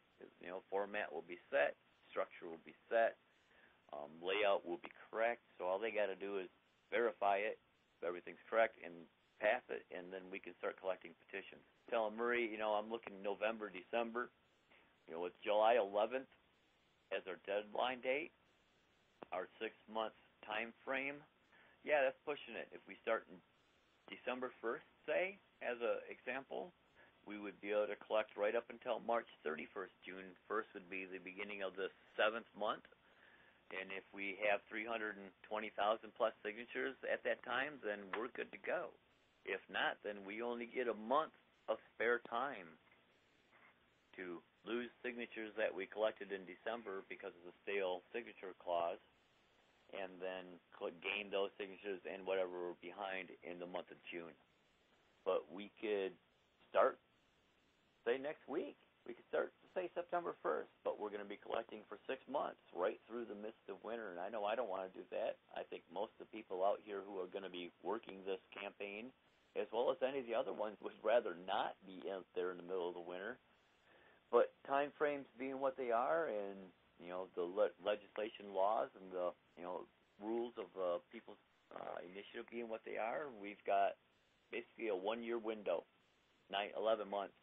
Format will be set, structure will be set, layout will be correct. So all they got to do is verify it, if everything's correct, and pass it, and then we can start collecting petitions. Tell Murray, I'm looking November, December. With July 11th as our deadline date, our 6-month time frame, yeah, that's pushing it. If we start in December 1st, say, as an example, we would be able to collect right up until March 31st. June 1st would be the beginning of the 7th month. And if we have 320,000 plus signatures at that time, then we're good to go. If not, then we only get a month of spare time to lose signatures that we collected in December because of the stale signature clause, and then gain those signatures and whatever we're behind in the month of June. But we could start, say, next week. We could start, say, September 1st, but we're going to be collecting for 6 months, right through the midst of winter, and I know I don't want to do that. I think most of the people out here who are going to be working this campaign, as well as any of the other ones, would rather not be out there in the middle of the winter. But time frames being what they are, and the legislation laws and the rules of people's initiative being what they are, we've got basically a 1-year window, 11 months.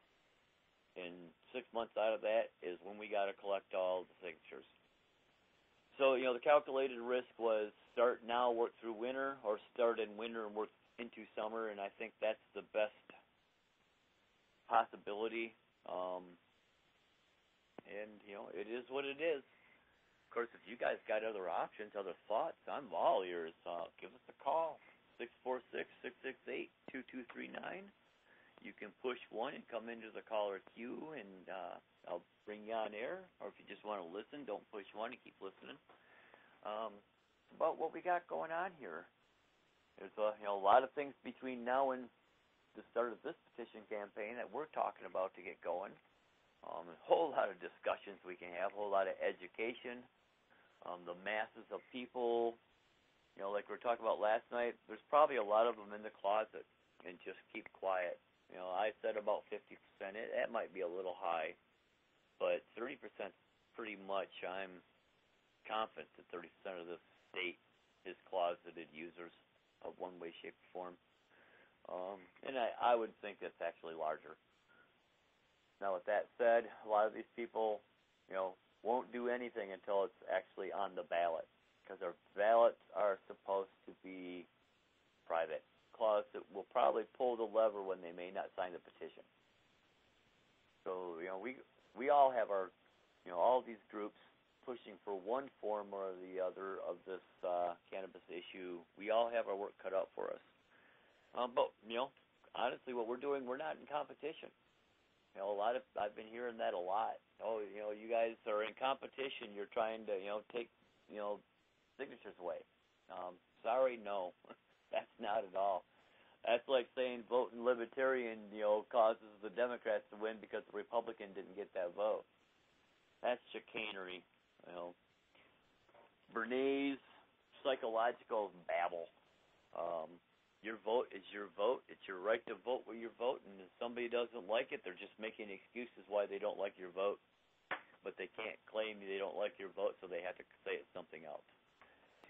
And 6 months out of that is when we got to collect all the signatures. So, the calculated risk was start now, work through winter, or start in winter and work into summer, and I think that's the best possibility. And, it is what it is. Of course, if you guys got other options, other thoughts, I'm all ears. Give us a call, 646-668-2239. You can push 1 and come into the caller queue, and I'll bring you on air. Or if you just want to listen, don't push 1 and keep listening. About what we got going on here. There's a lot of things between now and the start of this petition campaign that we're talking about to get going. A whole lot of discussions we can have, a whole lot of education. The masses of people, like we were talking about last night, there's probably a lot of them in the closet and just keep quiet. I said about 50%. That might be a little high, but 30% pretty much. I'm confident that 30% of the state is closeted users of one way, shape, or form. And I would think that's actually larger. Now, with that said, a lot of these people, won't do anything until it's actually on the ballot, because our ballots are supposed to be private. Clause that will probably pull the lever when they may not sign the petition. So, we all have our, all these groups pushing for one form or the other of this cannabis issue. We all have our work cut out for us. But, honestly, what we're doing, we're not in competition. I've been hearing that a lot. Oh, you guys are in competition. You're trying to, take, signatures away. Sorry, no. That's not at all. That's like saying voting Libertarian, causes the Democrats to win because the Republican didn't get that vote. That's chicanery, Bernays, psychological babble. Your vote is your vote. It's your right to vote where you vote, and if somebody doesn't like it, they're just making excuses why they don't like your vote. But they can't claim they don't like your vote, so they have to say it's something else.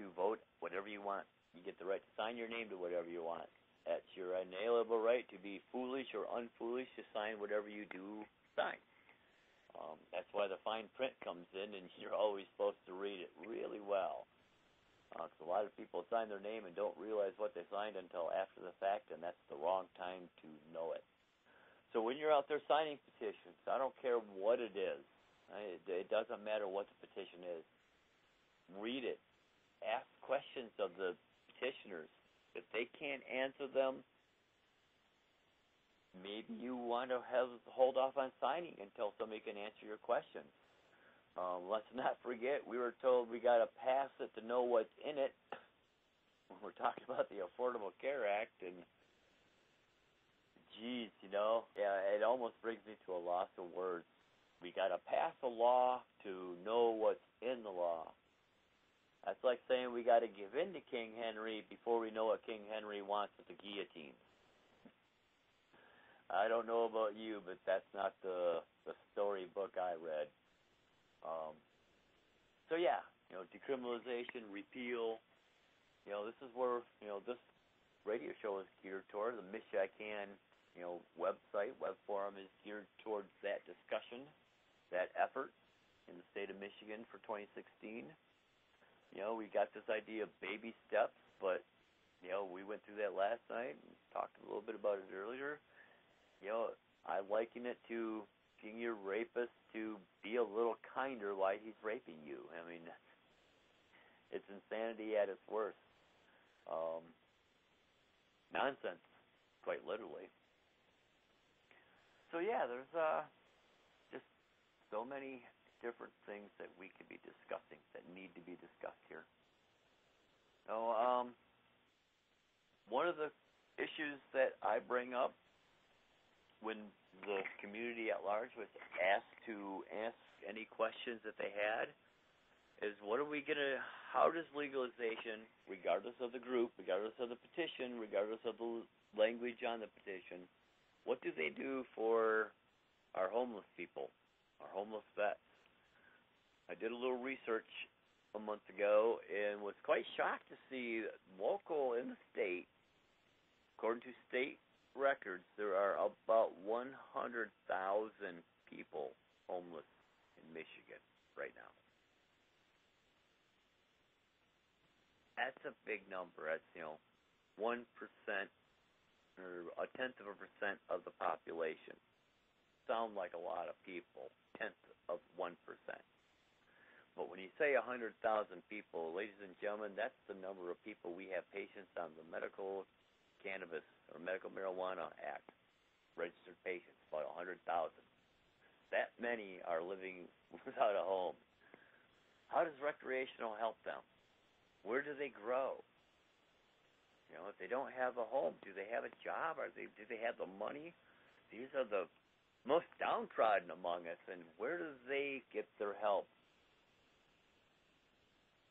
To vote whatever you want. You get the right to sign your name to whatever you want. That's your inalienable right to be foolish or unfoolish to sign whatever you do sign. That's why the fine print comes in, and you're always supposed to read it really well. Because a lot of people sign their name and don't realize what they signed until after the fact, and that's the wrong time to know it. So when you're out there signing petitions, I don't care what it is. It doesn't matter what the petition is. Read it. Ask questions of the petitioners. If they can't answer them, maybe you want to hold off on signing until somebody can answer your question. Let's not forget, we were told we got to pass it to know what's in it when we're talking about the Affordable Care Act, and geez, it almost brings me to a loss of words. We got to pass a law to know what's in the law. That's like saying we got to give in to King Henry before we know what King Henry wants with the guillotine. I don't know about you, but that's not the storybook I read. So yeah, decriminalization, repeal. This is where this radio show is geared toward. The MichICAN website, web forum is geared towards that discussion, that effort in the state of Michigan for 2016. We got this idea of baby steps, but we went through that last night and talked a little bit about it earlier. I liken it to getting your rapist to be a little kinder while he's raping you. I mean, it's insanity at its worst. Nonsense, quite literally. So yeah, there's just so many different things that we could be discussing that need to be discussed here. One of the issues that I bring up when the community at large was asked to ask any questions that they had is how does legalization, regardless of the group, regardless of the petition, regardless of the language on the petition, what do they do for our homeless people, our homeless vets? I did a little research a month ago and was quite shocked to see that local in the state, according to state records, there are about 100,000 people homeless in Michigan right now. That's a big number. That's 1% or 0.1% of the population. Sound like a lot of people, 0.1%. But when you say 100,000 people, ladies and gentlemen, that's the number of people we have patients on the medical cannabis or medical marijuana act, registered patients, about 100,000. That many are living without a home. How does recreational help them? Where do they grow? If they don't have a home, do they have a job? Do they have the money? These are the most downtrodden among us, and where do they get their help?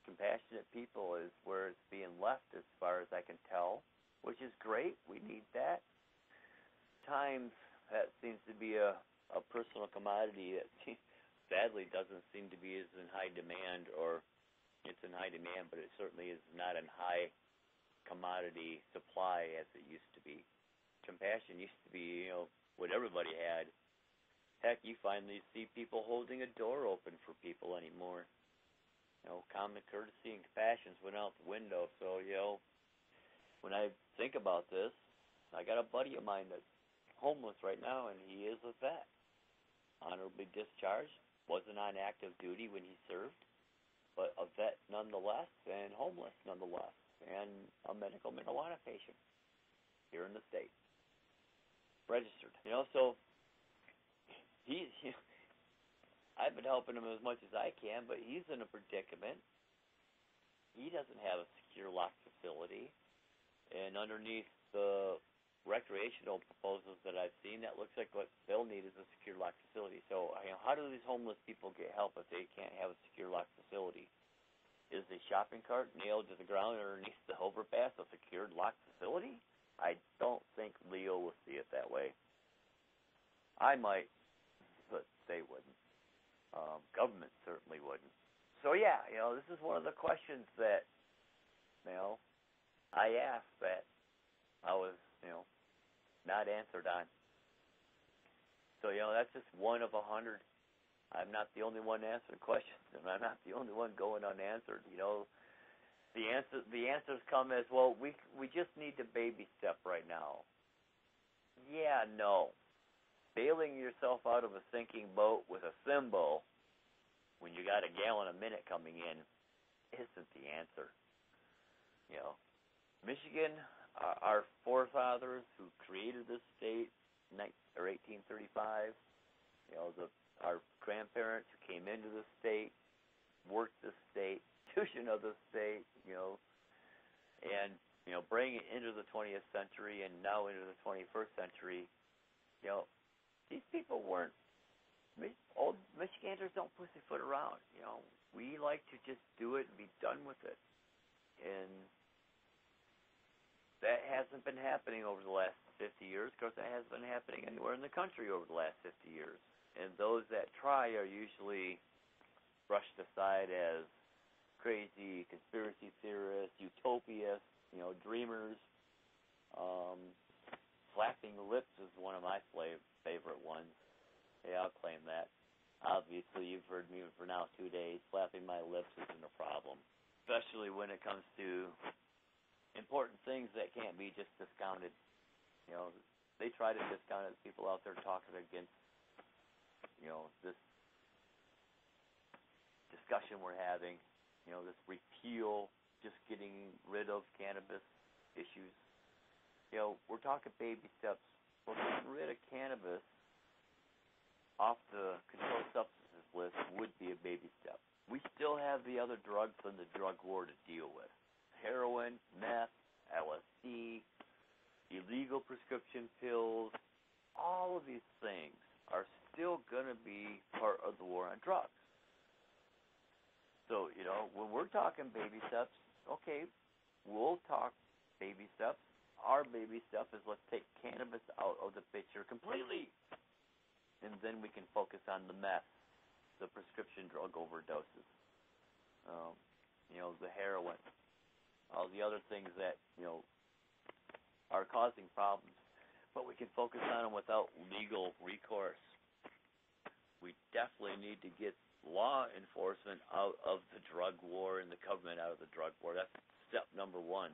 Compassionate people is where it's being left, as far as I can tell, which is great. We need that. Times that seems to be a personal commodity that sadly doesn't seem to be as in high demand, or it's in high demand, but it certainly is not in high commodity supply as it used to be. Compassion used to be, what everybody had. Heck, you finally see people holding a door open for people anymore. Common courtesy and compassion went out the window. So, when I think about this, I got a buddy of mine that's homeless right now, and he is a vet. Honorably discharged, wasn't on active duty when he served, but a vet nonetheless, and homeless nonetheless, and a medical marijuana patient here in the state. Registered. So I've been helping him as much as I can, but he's in a predicament. He doesn't have a secure locked facility, and underneath the recreational proposals that I've seen, that looks like what they'll need is a secure locked facility. So, how do these homeless people get help if they can't have a secure locked facility? Is the shopping cart nailed to the ground underneath the overpass a secured locked facility? I don't think Leo will see it that way. I might, but they wouldn't. Government certainly wouldn't. So yeah, this is one of the questions that, I asked that I was, not answered on. So, that's just one of 100. I'm not the only one answering questions, and I'm not the only one going unanswered. The answers come as, well, we just need to baby step right now. Yeah, no. Bailing yourself out of a sinking boat with a thimble when you got a gallon a minute coming in isn't the answer. Michigan, our forefathers who created this state in 1835, our grandparents who came into the state, worked the state, institution of the state, and bring it into the 20th century and now into the 21st century. These people weren't. Old Michiganders don't pussyfoot around. we like to just do it and be done with it. And that hasn't been happening over the last 50 years. Of course, that hasn't been happening anywhere in the country over the last 50 years. And those that try are usually brushed aside as crazy conspiracy theorists, utopias, dreamers. Flapping lips is one of my favorite ones. Yeah, I'll claim that. Obviously, you've heard me for now 2 days. Flapping my lips isn't a problem, especially when it comes to important things that can't be just discounted. They try to discount it. People out there talking against, this discussion we're having, this repeal, just getting rid of cannabis issues. We're talking baby steps. Well, getting rid of cannabis off the controlled substances list would be a baby step. We still have the other drugs from the drug war to deal with. Heroin, meth, LSD, illegal prescription pills, all of these things are still going to be part of the war on drugs. So, when we're talking baby steps, okay, we'll talk baby steps. Our baby step is let's take cannabis out of the picture completely. And then we can focus on the meth, the prescription drug overdoses, the heroin, all the other things that, are causing problems. But we can focus on them without legal recourse. We definitely need to get law enforcement out of the drug war and the government out of the drug war. That's step number one.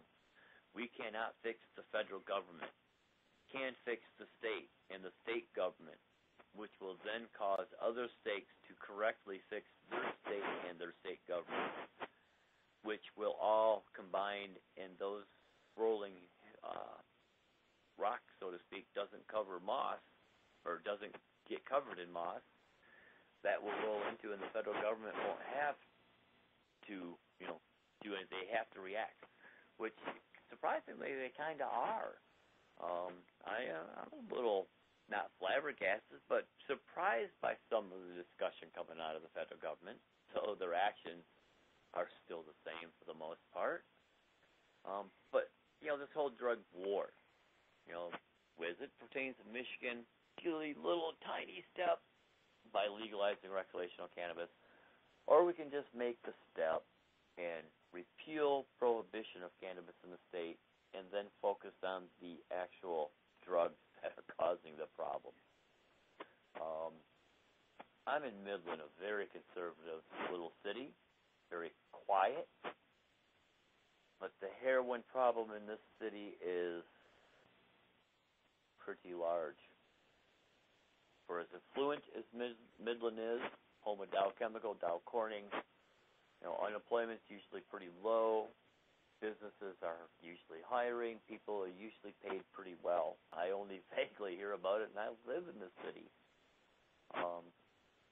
We cannot fix the federal government. Can fix the state and the state government, which will then cause other states to correctly fix their state and their state government, which will all combine, and those rolling rock, so to speak, doesn't cover moss, or doesn't get covered in moss, that will roll into, and the federal government won't have to, do anything. They have to react, which surprisingly they kind of are. I'm a little, not flabbergasted, but surprised by some of the discussion coming out of the federal government. So their actions are still the same for the most part. But, this whole drug war, as it pertains to Michigan, a little tiny step by legalizing recreational cannabis, or we can just make the step and repeal prohibition of cannabis in the state and then focus on the actual drugs that are causing the problem. I'm in Midland, a very conservative little city, very quiet, but the heroin problem in this city is pretty large. For as affluent as Midland is, home of Dow Chemical, Dow Corning, unemployment's usually pretty low. Businesses are usually hiring. People are usually paid pretty well. I only vaguely hear about it, and I live in the city.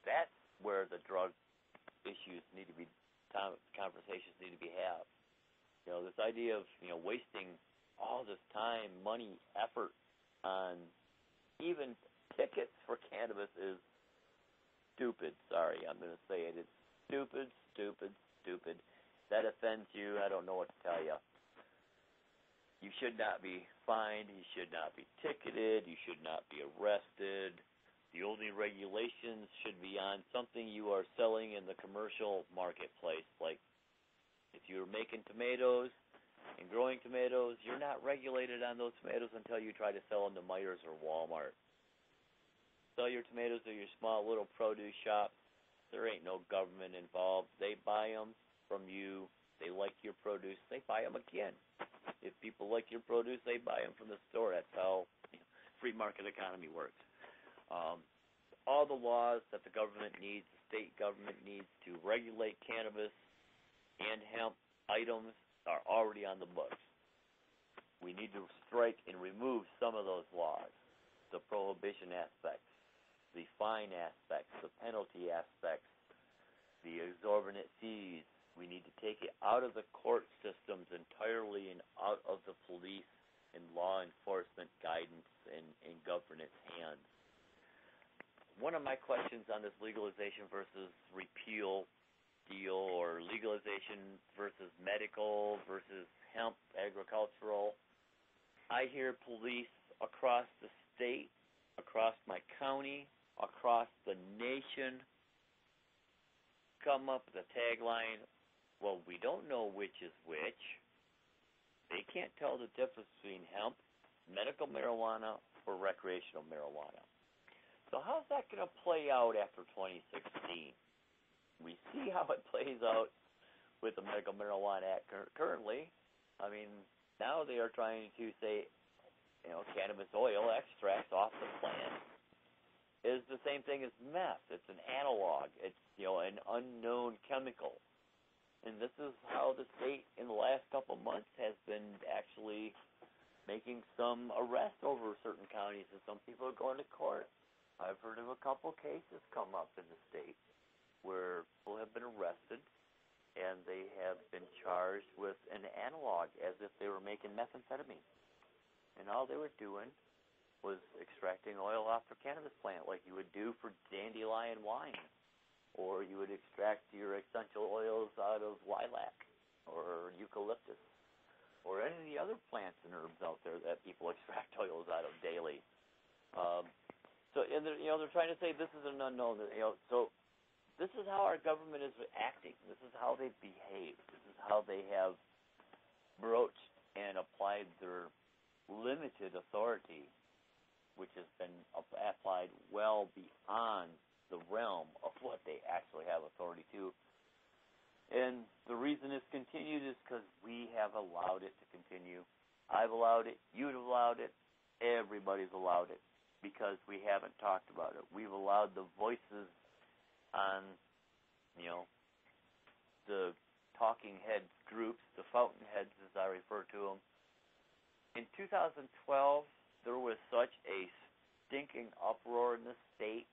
That's where the drug issues need to be, conversations need to be had. This idea of, wasting all this time, money, effort on even tickets for cannabis is stupid. Sorry, I'm going to say it. It's stupid, stupid, stupid. That offends you, I don't know what to tell you. You should not be fined. You should not be ticketed. You should not be arrested. The only regulations should be on something you are selling in the commercial marketplace. Like if you're making tomatoes and growing tomatoes, you're not regulated on those tomatoes until you try to sell them to Myers or Walmart. Sell your tomatoes to your small little produce shop. There ain't no government involved. They buy them from you. They like your produce. They buy them again. If people like your produce, they buy them from the store. That's how free market economy works. All the laws that the government needs, the state government needs to regulate cannabis and hemp items are already on the books. We need to strike and remove some of those laws, the prohibition aspects, the fine aspects, the penalty aspects, the exorbitant fees. We need to take it out of the court systems entirely and out of the police and law enforcement guidance and governance hands. One of my questions on this legalization versus repeal deal or legalization versus medical versus hemp, agricultural. I hear police across the state, across my county, across the nation come up with a tagline, well, we don't know which is which. They can't tell the difference between hemp, medical marijuana, or recreational marijuana. So how's that going to play out after 2016? We see how it plays out with the Medical Marijuana Act currently. I mean, now they are trying to say, cannabis oil extracts off the plant is the same thing as meth. It's an analog. It's, an unknown chemical. And this is how the state in the last couple of months has been actually making some arrests over certain counties, and some people are going to court. I've heard of a couple cases come up in the state where people have been arrested and they have been charged with an analog as if they were making methamphetamine. And all they were doing was extracting oil off the cannabis plant like you would do for dandelion wine, or you would extract your essential oils out of lilac or eucalyptus or any of the other plants and herbs out there that people extract oils out of daily. They're trying to say this is an unknown. So this is how our government is acting. This is how they behave. This is how they have broached and applied their limited authority, which has been applied well beyond the realm of what they actually have authority to. And the reason it's continued is because we have allowed it to continue. I've allowed it. You've allowed it. Everybody's allowed it because we haven't talked about it. We've allowed the voices on, the talking head groups, the fountainheads as I refer to them. In 2012, there was such a stinking uproar in the state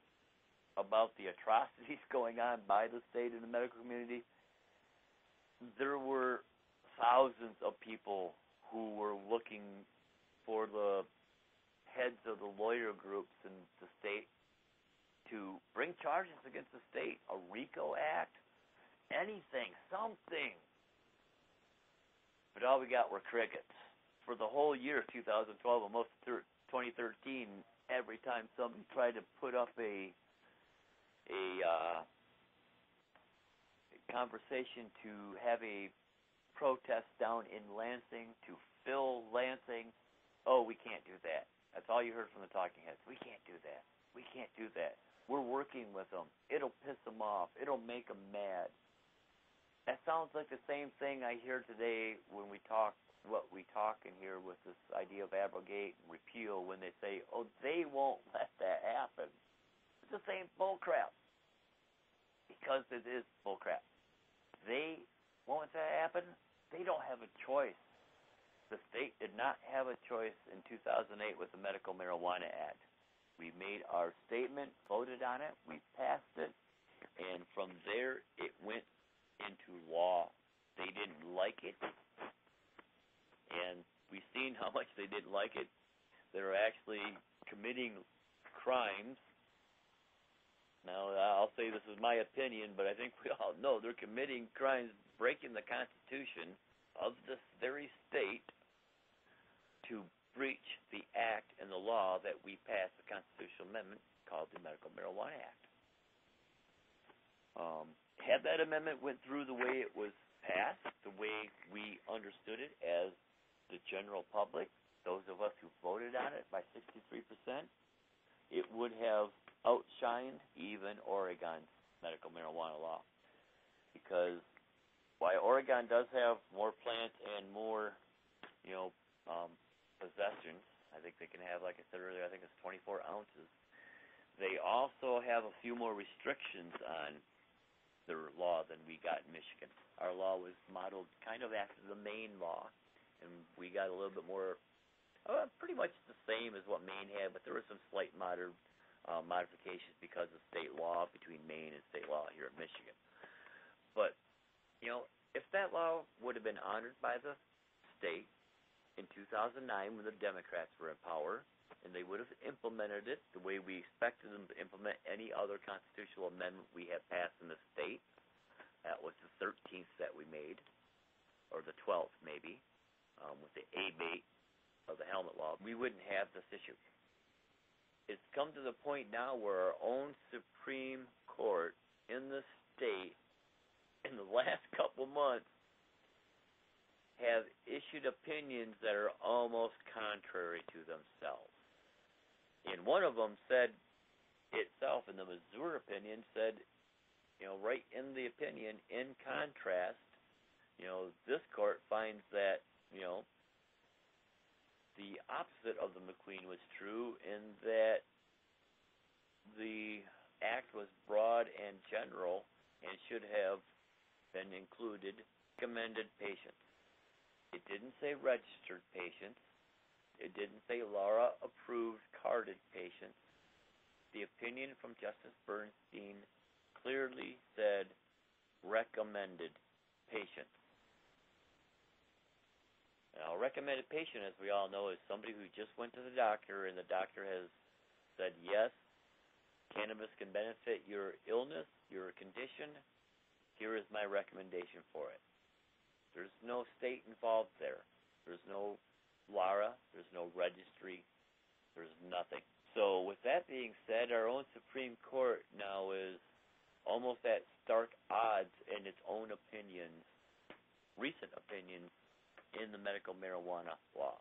about the atrocities going on by the state and the medical community. There were thousands of people who were looking for the heads of the lawyer groups in the state to bring charges against the state, a RICO Act, anything, something. But all we got were crickets. For the whole year of 2012 and most of 2013, every time somebody tried to put up a conversation to have a protest down in Lansing, to fill Lansing, we can't do that. That's all you heard from the talking heads. We can't do that. We can't do that. We're working with them. It'll piss them off. It'll make them mad. That sounds like the same thing I hear today when we talk, what we talk in here with this idea of abrogate and repeal, when they say, they won't let that happen. It's the same bull crap. Because it is bull crap. They won't let that happen. They don't have a choice. The state did not have a choice in 2008 with the Medical Marijuana Act. We made our statement, voted on it, we passed it, and from there it went into law. They didn't like it, and we've seen how much they didn't like it. They're actually committing crimes. Now, I'll say this is my opinion, but I think we all know they're committing crimes, breaking the Constitution of this very state to breach the act and the law that we passed, the constitutional amendment called the Medical Marijuana Act. Had that amendment went through the way it was passed, the way we understood it as the general public, those of us who voted on it by 63%, it would have outshined even Oregon's medical marijuana law. Because while Oregon does have more plants and more, possessions, I think they can have, like I said earlier, I think it's 24 ounces. They also have a few more restrictions on their law than we got in Michigan. Our law was modeled kind of after the Maine law, and we got a little bit more, pretty much the same as what Maine had, but there were some slight modifications because of state law between Maine and state law here in Michigan. But, if that law would have been honored by the state in 2009 when the Democrats were in power, and they would have implemented it the way we expected them to implement any other constitutional amendment we have passed in the state, That was the 13th that we made, or the 12th maybe, with the Abrogate of the helmet law. We wouldn't have this issue. It's come to the point now where our own Supreme Court in the state in the last couple months have issued opinions that are almost contrary to themselves. And one of them said itself, in the Missouri opinion, said, right in the opinion, in contrast, this court finds that, the opposite of the McQueen was true in that the act was broad and general and should have been included recommended patients. It didn't say registered patients. It didn't say Laura-approved carded patients. The opinion from Justice Bernstein clearly said recommended patients. Now, a recommended patient, as we all know, is somebody who just went to the doctor and the doctor has said, yes, cannabis can benefit your illness, your condition. Here is my recommendation for it. There's no state involved there. There's no LARA. There's no registry. There's nothing. So with that being said, our own Supreme Court now is almost at stark odds in its own opinions, recent opinions, in the medical marijuana law.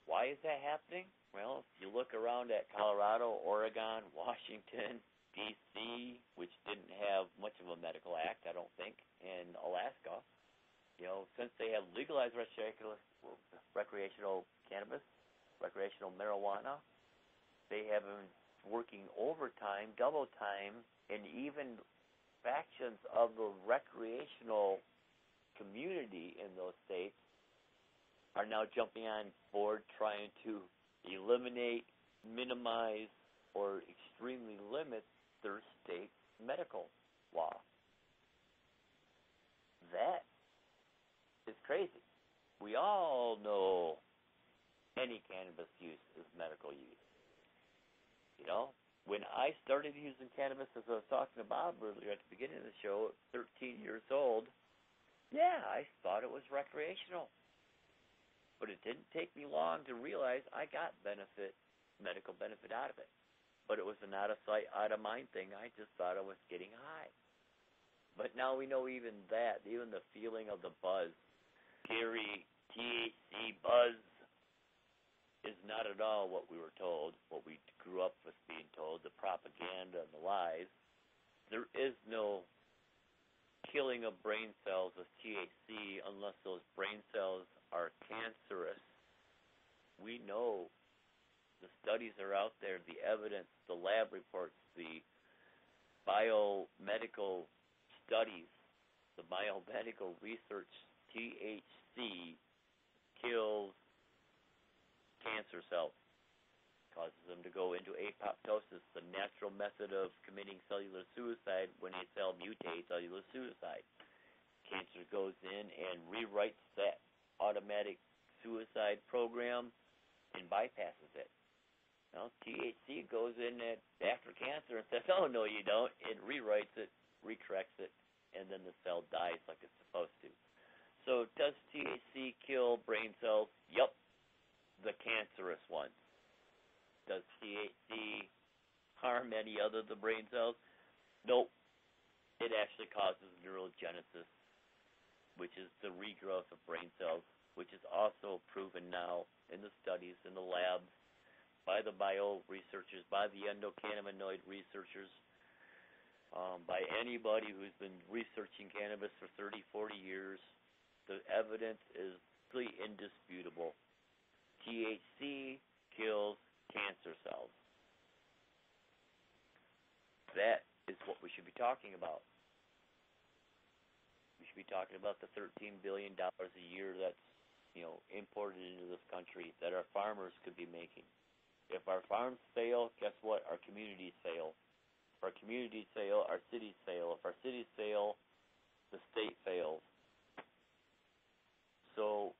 Why is that happening? Well, if you look around at Colorado, Oregon, Washington, D.C., which didn't have much of a medical act, I don't think, and Alaska, since they have legalized recreational cannabis, recreational marijuana, they have been working overtime, double time, and even factions of the recreational community in those states are now jumping on board trying to eliminate, minimize, or extremely limit their state medical law. That is crazy. We all know any cannabis use is medical use. When I started using cannabis, as I was talking to Bob earlier at the beginning of the show, at 13 years old, yeah, I thought it was recreational. But it didn't take me long to realize I got medical benefit out of it. But it was an out-of-sight, out-of-mind thing. I just thought I was getting high. But now we know even that, even the feeling of the buzz, scary THC buzz, is not at all what we were told, what we grew up with being told, the propaganda and the lies. There is no killing of brain cells with THC unless those brain cells are cancerous. We know the studies are out there, the evidence, the lab reports, the biomedical studies, the biomedical research. THC kills cancer cells, causes them to go into apoptosis, the natural method of committing cellular suicide when a cell mutates, cellular suicide. Cancer goes in and rewrites that automatic suicide program and bypasses it. Now, THC goes in after cancer and says, oh, no, you don't. It rewrites it, recorrects it, and then the cell dies like it's supposed to. So does THC kill brain cells? Yup, the cancerous ones. Does THC harm any other of the brain cells? Nope. It actually causes neurogenesis, which is the regrowth of brain cells, which is also proven now in the studies in the labs by the bio researchers, by the endocannabinoid researchers, by anybody who's been researching cannabis for 30, 40 years. The evidence is really indisputable. THC kills cancer cells. That is what we should be talking about. We should be talking about the $13 billion a year that's, imported into this country that our farmers could be making. If our farms fail, guess what? Our communities fail. If our communities fail, our cities fail. If our cities fail, the state fails. So,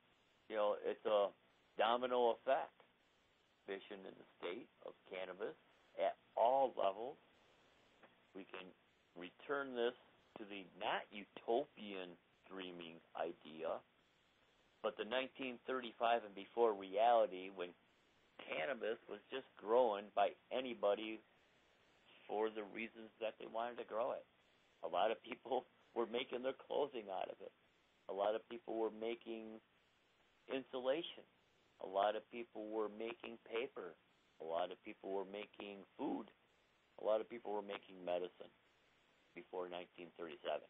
it's a domino effect. Prohibition in the state of cannabis at all levels. We can turn this to the not utopian dreaming idea, but the 1935 and before reality when cannabis was just growing by anybody for the reasons that they wanted to grow it. A lot of people were making their clothing out of it. A lot of people were making insulation. A lot of people were making paper. A lot of people were making food. A lot of people were making medicine before 1937.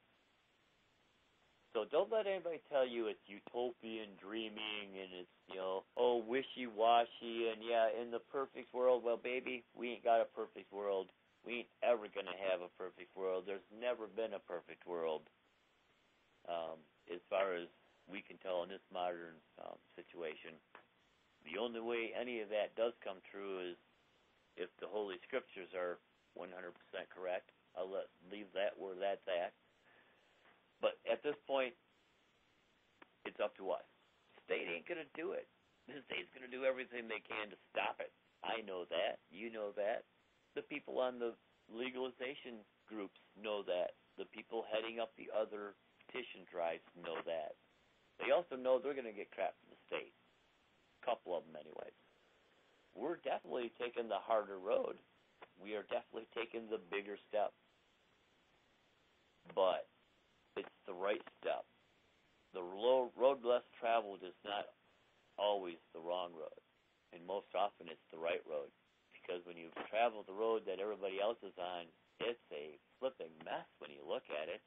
So don't let anybody tell you it's utopian dreaming and it's, wishy-washy and, in the perfect world. Well, baby, we ain't got a perfect world. We ain't ever going to have a perfect world. There's never been a perfect world as far as we can tell in this modern situation. The only way any of that does come true is if the Holy Scriptures are 100% correct. I'll leave that where that's at. But at this point, it's up to us. The state ain't going to do it. The state's going to do everything they can to stop it. I know that. You know that. The people on the legalization groups know that. The people heading up the other petition drives know that. They also know they're going to get crap from the state. A couple of them anyways. We're definitely taking the harder road. We are definitely taking the bigger step. But it's the right step. The road less traveled is not always the wrong road. And most often it's the right road. Because when you travel the road that everybody else is on, it's a flipping mess when you look at it.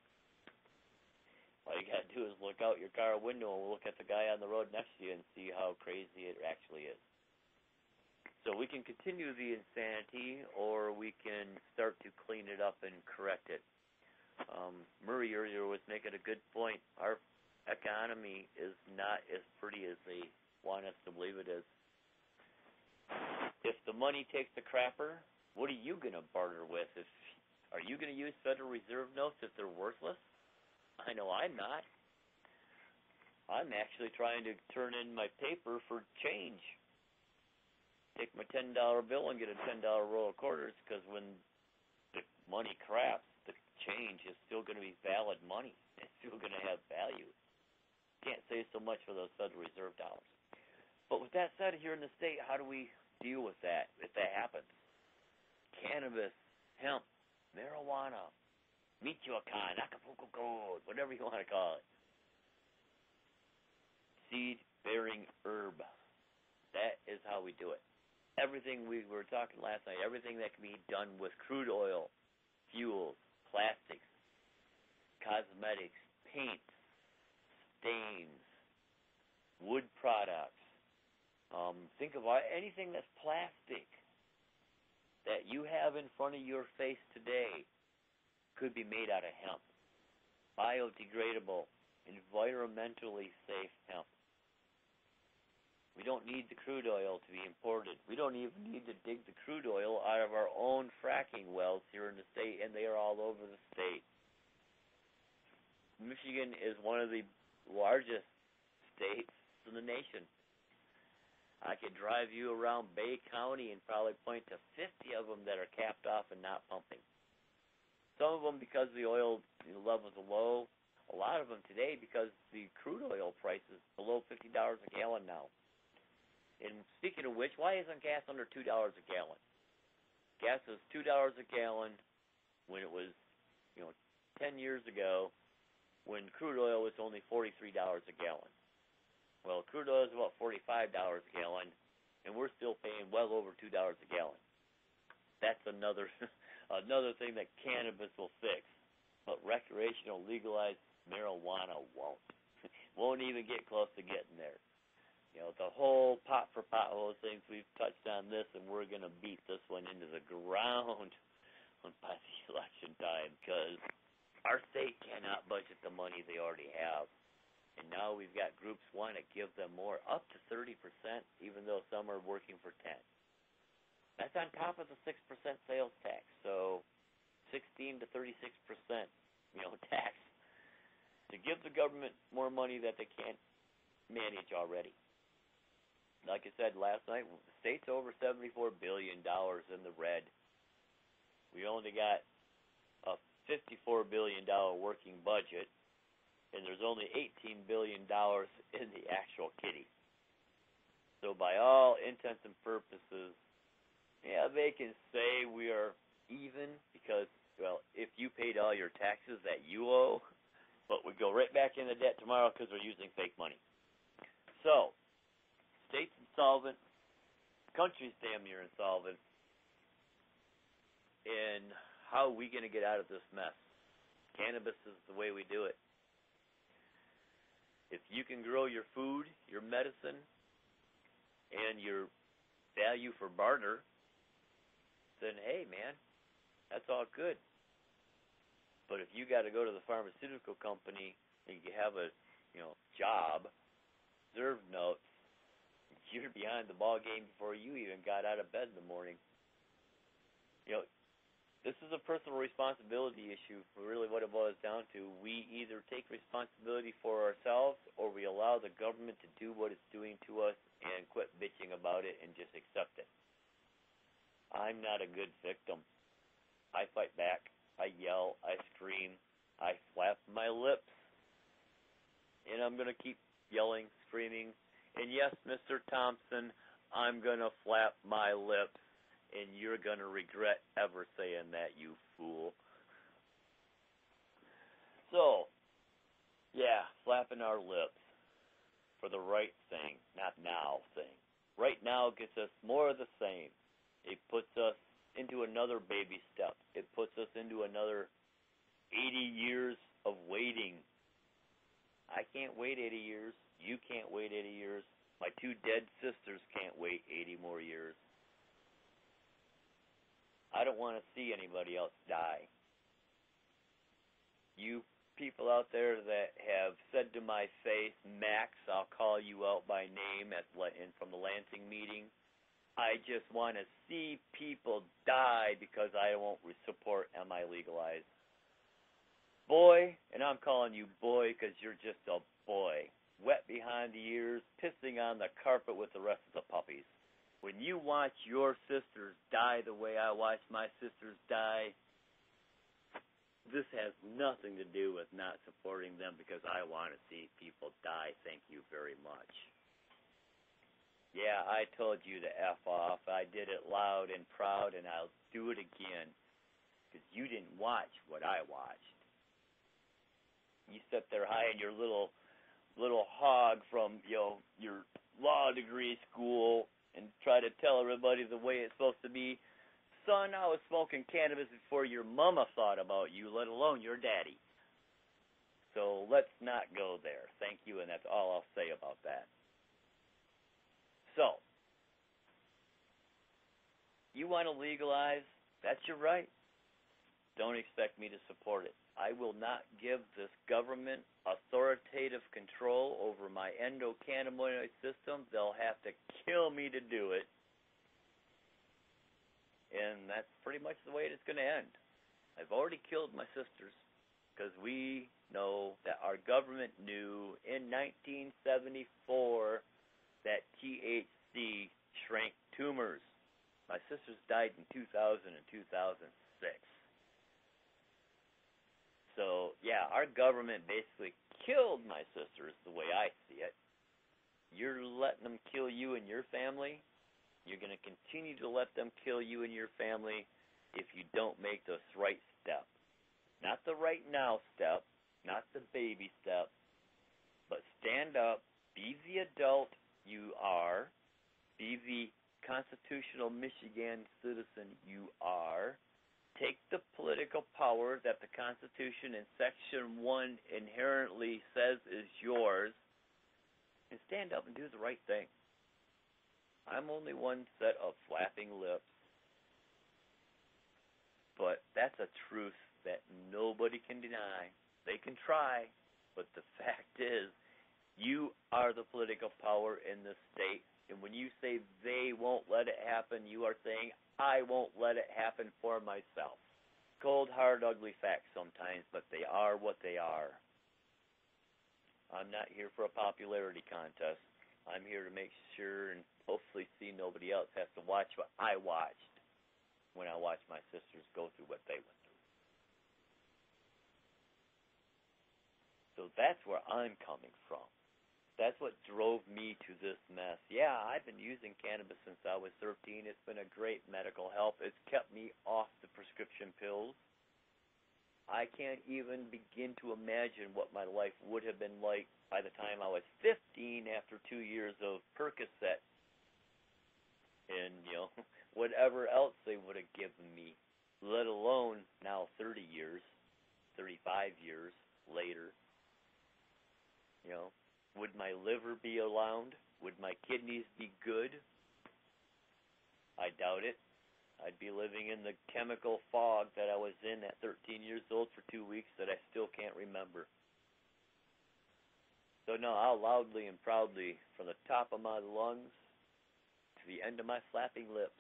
All you got to do is look out your car window and look at the guy on the road next to you and see how crazy it actually is. So we can continue the insanity, or we can start to clean it up and correct it. Murray earlier was making a good point. Our economy is not as pretty as they want us to believe it is. If the money takes the crapper, what are you going to barter with? Are you going to use Federal Reserve notes if they're worthless? I know I'm not. I'm actually trying to turn in my paper for change. Take my $10 bill and get a $10 roll of quarters, because when the money craps, the change is still going to be valid money. It's still going to have value. Can't say so much for those Federal Reserve dollars. But with that said, here in the state, how do we deal with that if that happens? Cannabis, hemp, marijuana, MichICAN, Acapulco Gold, whatever you want to call it. Seed-bearing herb. That is how we do it. Everything we were talking last night, everything that can be done with crude oil, fuels, plastics, cosmetics, paints, stains, wood products. Think about anything that's plastic that you have in front of your face today could be made out of hemp. Biodegradable, environmentally safe hemp. We don't need the crude oil to be imported. We don't even need to dig the crude oil out of our own fracking wells here in the state, and they are all over the state. Michigan is one of the largest states in the nation. I could drive you around Bay County and probably point to 50 of them that are capped off and not pumping. Some of them because the oil levels are low. A lot of them today because the crude oil price is below $50 a gallon now. And speaking of which, why isn't gas under $2 a gallon? Gas was $2 a gallon when it was, 10 years ago when crude oil was only $43 a gallon. Well, crude oil is about $45 a gallon, and we're still paying well over $2 a gallon. That's another thing that cannabis will fix. But recreational legalized marijuana won't. Won't even get close to getting there. The whole pot for pothole things, we've touched on this, and we're going to beat this one into the ground by the election time, because our state cannot budget the money they already have. And now we've got groups want to give them more, up to 30%, even though some are working for 10%. That's on top of the 6% sales tax, so 16 to 36%, tax to give the government more money that they can't manage already. Like I said last night, the state's over $74 billion in the red. We only got a $54 billion working budget, and there's only $18 billion in the actual kitty. So by all intents and purposes, yeah, they can say we are even because, well, if you paid all your taxes that you owe, but we go right back into debt tomorrow because we're using fake money. So, state's insolvent, country's damn near insolvent, and how are we going to get out of this mess? Cannabis is the way we do it. If you can grow your food, your medicine, and your value for barter, then hey, man, that's all good. But if you got to go to the pharmaceutical company and you have a, job, serve notes, you're behind the ball game before you even got out of bed in the morning. This is a personal responsibility issue. Really, what it boils down to, we either take responsibility for ourselves or we allow the government to do what it's doing to us and quit bitching about it and just accept it. I'm not a good victim. I fight back. I yell. I scream. I flap my lips. And I'm going to keep yelling, screaming. And yes, Mr. Thompson, I'm going to flap my lips. And you're going to regret ever saying that, you fool. So, yeah, flapping our lips for the right thing, not now thing. Right now gets us more of the same. It puts us into another baby step. It puts us into another 80 years of waiting. I can't wait 80 years. You can't wait 80 years. My two dead sisters can't wait 80 more years. I don't want to see anybody else die. You people out there that have said to my face, Max, I'll call you out by name from the Lansing meeting, I just want to see people die because I won't support MI legalized. Boy, and I'm calling you boy because you're just a boy, wet behind the ears, pissing on the carpet with the rest of the puppies. When you watch your sisters die the way I watch my sisters die, this has nothing to do with not supporting them because I want to see people die. Thank you very much. Yeah, I told you to F off. I did it loud and proud, and I'll do it again because you didn't watch what I watched. You sat there high in your little hog from your law degree school and try to tell everybody the way it's supposed to be. Son, I was smoking cannabis before your mama thought about you, let alone your daddy. So let's not go there. Thank you, and that's all I'll say about that. So, you want to legalize? That's your right. Don't expect me to support it. I will not give this government authoritative control over my endocannabinoid system. They'll have to kill me to do it. And that's pretty much the way it's going to end. I've already killed my sisters because we know that our government knew in 1974 that THC shrank tumors. My sisters died in 2000 and 2006. So, yeah, our government basically killed my sisters the way I see it. You're letting them kill you and your family. You're going to continue to let them kill you and your family if you don't make this right step. Not the right now step, not the baby step, but stand up, be the adult you are, be the constitutional Michigan citizen you are, take the political power that the Constitution in Section 1 inherently says is yours, and stand up and do the right thing. I'm only one set of flapping lips, but that's a truth that nobody can deny. They can try, but the fact is, you are the political power in this state, and when you say they won't let it happen, you are saying I won't let it happen for myself. Cold, hard, ugly facts sometimes, but they are what they are. I'm not here for a popularity contest. I'm here to make sure and hopefully see nobody else has to watch what I watched when I watched my sisters go through what they went through. So that's where I'm coming from. That's what drove me to this mess. Yeah, I've been using cannabis since I was 13. It's been a great medical help. It's kept me off the prescription pills. I can't even begin to imagine what my life would have been like by the time I was 15 after 2 years of Percocet and, whatever else they would have given me, let alone now 30 years, 35 years later. Would my liver be around? Would my kidneys be good? I doubt it. I'd be living in the chemical fog that I was in at 13 years old for 2 weeks that I still can't remember. So no, I'll loudly and proudly, from the top of my lungs to the end of my flapping lips,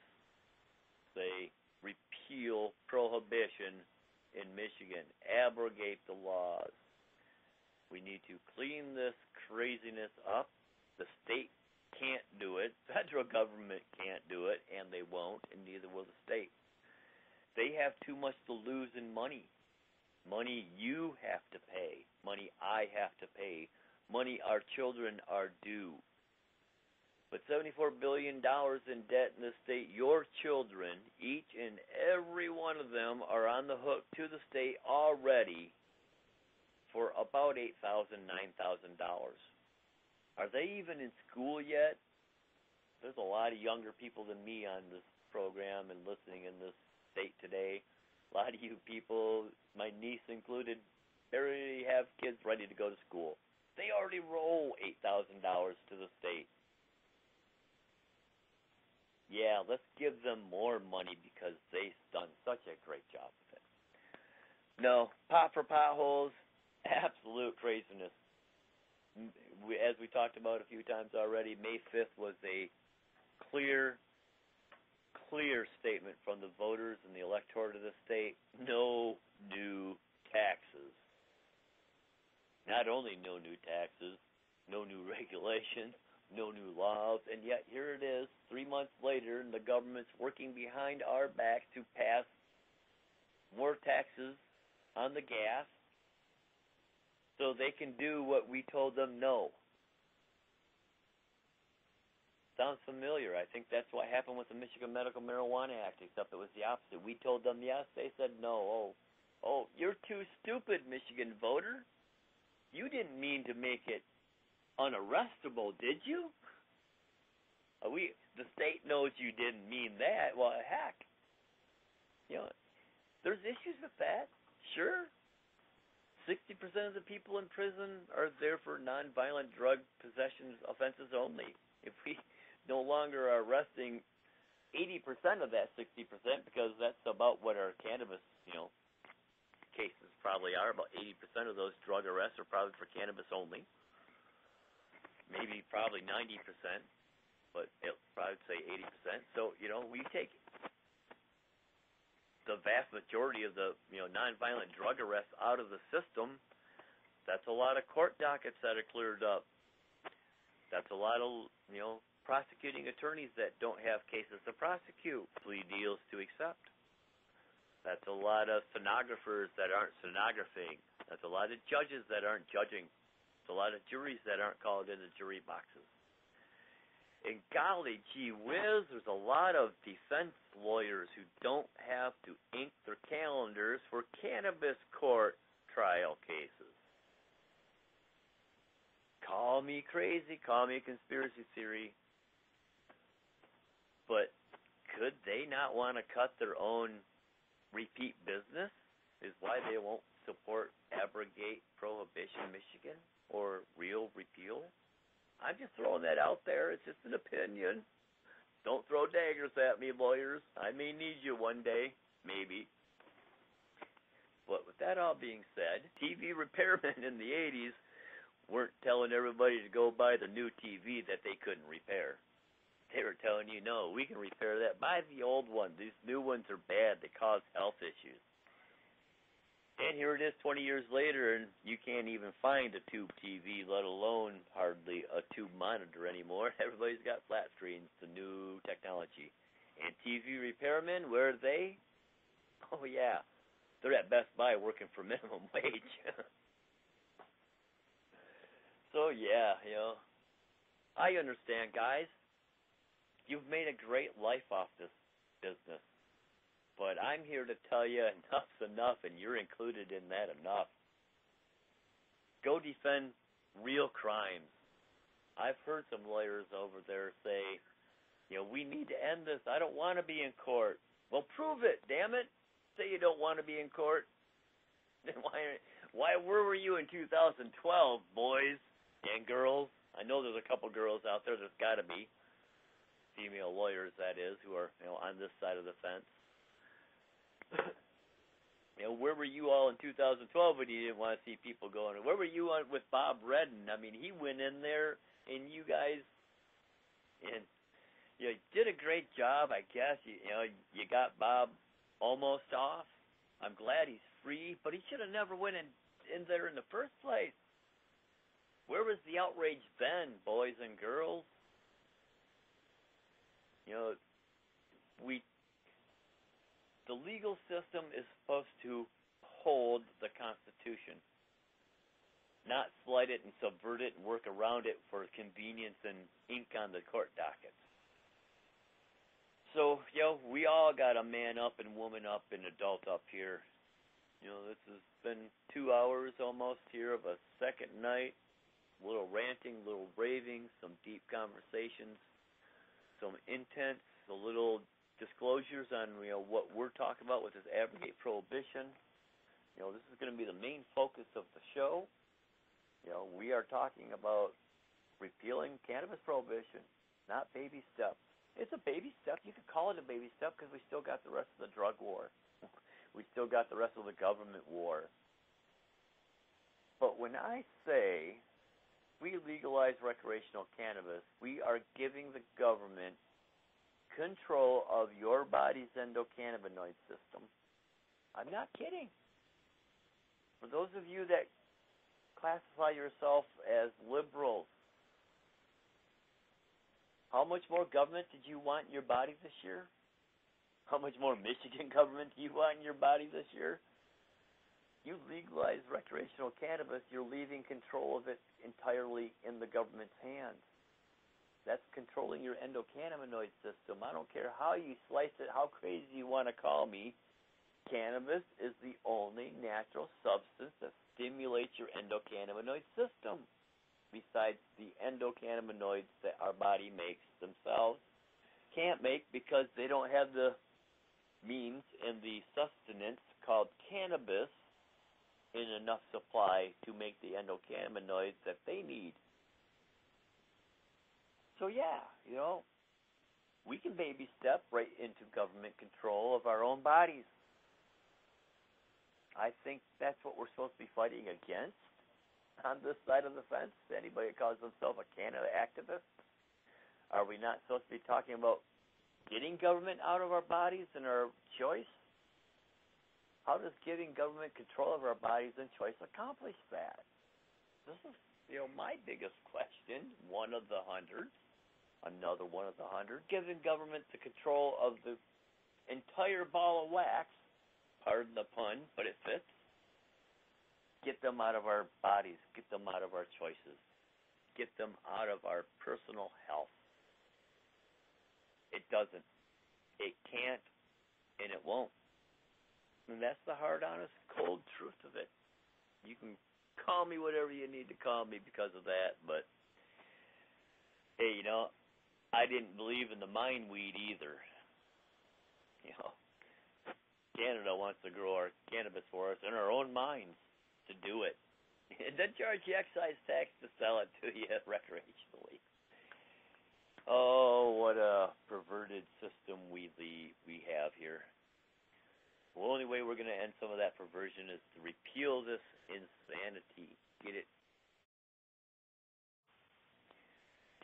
say, repeal prohibition in Michigan. Abrogate the laws. We need to clean this craziness up. The state can't do it. Federal government can't do it, and they won't, and neither will the state. They have too much to lose in money. Money you have to pay. Money I have to pay. Money our children are due. But $74 billion in debt in the state, your children, each and every one of them, are on the hook to the state already for about $8,000, $9,000. Are they even in school yet? There's a lot of younger people than me on this program and listening in this state today. A lot of you people, my niece included, already have kids ready to go to school. They already roll $8,000 to the state. Yeah, let's give them more money because they've done such a great job with it. No, pot for potholes, absolute craziness. As we talked about a few times already, May 5th was a clear statement from the voters and the electorate of the state. No new taxes. Not only no new taxes, no new regulations, no new laws, and yet here it is, 3 months later, and the government's working behind our backs to pass more taxes on the gas so they can do what we told them no. Sounds familiar. I think that's what happened with the Michigan Medical Marijuana Act, except it was the opposite. We told them yes, they said no. Oh, you're too stupid, Michigan voter. You didn't mean to make it unarrestable, did you? The state knows you didn't mean that. Well, heck. There's issues with that. Sure. 60% of the people in prison are there for nonviolent drug possession offenses only. If we no longer are arresting 80% of that 60%, because that's about what our cannabis, cases probably are. About 80% of those drug arrests are probably for cannabis only. Maybe probably 90%, but it'll probably say 80%. So, we take the vast majority of the nonviolent drug arrests out of the system. That's a lot of court dockets that are cleared up. That's a lot of prosecuting attorneys that don't have cases to prosecute, plea deals to accept. That's a lot of stenographers that aren't stenographing. That's a lot of judges that aren't judging. It's a lot of juries that aren't called into jury boxes. And golly gee whiz, there's a lot of defense lawyers who don't have to ink their calendars for cannabis court trial cases. Call me crazy, call me a conspiracy theory, but could they not want to cut their own repeat business? Is why they won't support Abrogate Prohibition Michigan or real repeal? I'm just throwing that out there. It's just an opinion. Don't throw daggers at me, lawyers. I may need you one day, maybe. But with that all being said, TV repairmen in the 80s weren't telling everybody to go buy the new TV that they couldn't repair. They were telling you, no, we can repair that. Buy the old one. These new ones are bad. They cause health issues. And here it is 20 years later, and you can't even find a tube TV, let alone hardly a tube monitor anymore. Everybody's got flat screens, the new technology. And TV repairmen, where are they? Oh, yeah. They're at Best Buy working for minimum wage. So, yeah, I understand, guys. You've made a great life off this business. But I'm here to tell you enough's enough, and you're included in that enough. Go defend real crimes. I've heard some lawyers over there say, we need to end this. I don't want to be in court. Well, prove it, damn it. Say you don't want to be in court. Then where were you in 2012, boys and girls? I know there's a couple girls out there. There's got to be female lawyers, that is, who are on this side of the fence. Where were you all in 2012 when you didn't want to see people going? Where were you with Bob Redden? I mean, he went in there, and you guys, and you did a great job, I guess. You got Bob almost off. I'm glad he's free, but he should have never went in there in the first place. Where was the outrage then, boys and girls? The legal system is supposed to hold the Constitution, not slight it and subvert it and work around it for convenience and ink on the court dockets. So, we all got to man up and woman up and adult up here. This has been 2 hours almost here of a second night, a little ranting, a little raving, some deep conversations, some intense, a little disclosures on what we're talking about with this Abrogate Prohibition. This is going to be the main focus of the show. We are talking about repealing cannabis prohibition, not baby steps. It's a baby step. You could call it a baby step because we still got the rest of the drug war. We still got the rest of the government war. But when I say we legalize recreational cannabis, we are giving the government control of your body's endocannabinoid system. I'm not kidding. For those of you that classify yourself as liberals, how much more government did you want in your body this year? How much more Michigan government do you want in your body this year? You legalize recreational cannabis, you're leaving control of it entirely in the government's hands. That's controlling your endocannabinoid system. I don't care how you slice it, how crazy you want to call me. Cannabis is the only natural substance that stimulates your endocannabinoid system, besides the endocannabinoids that our body makes themselves. Can't make because they don't have the means and the sustenance called cannabis in enough supply to make the endocannabinoids that they need. So, we can baby step right into government control of our own bodies. I think that's what we're supposed to be fighting against on this side of the fence. Anybody that calls themselves a Canada activist? Are we not supposed to be talking about getting government out of our bodies and our choice? How does giving government control of our bodies and choice accomplish that? This is, my biggest question, one of the hundreds. Another one of the 100, giving government the control of the entire ball of wax, pardon the pun, but it fits. Get them out of our bodies, get them out of our choices, get them out of our personal health. It doesn't. It can't, and it won't. And that's the hard, honest, cold truth of it. You can call me whatever you need to call me because of that, but, hey, I didn't believe in the mind weed either. Canada wants to grow our cannabis for us in our own minds to do it. And then charge the excise tax to sell it to you recreationally. Oh, what a perverted system we have here. The only way we're going to end some of that perversion is to repeal this insanity. Get it?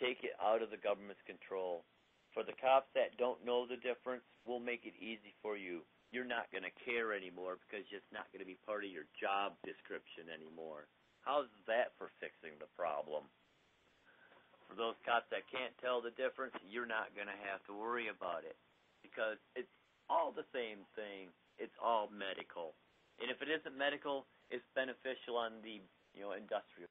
Take it out of the government's control. For the cops that don't know the difference, we'll make it easy for you. You're not going to care anymore because it's not going to be part of your job description anymore. How's that for fixing the problem? For those cops that can't tell the difference, you're not going to have to worry about it because it's all the same thing. It's all medical. And if it isn't medical, it's beneficial on the industrial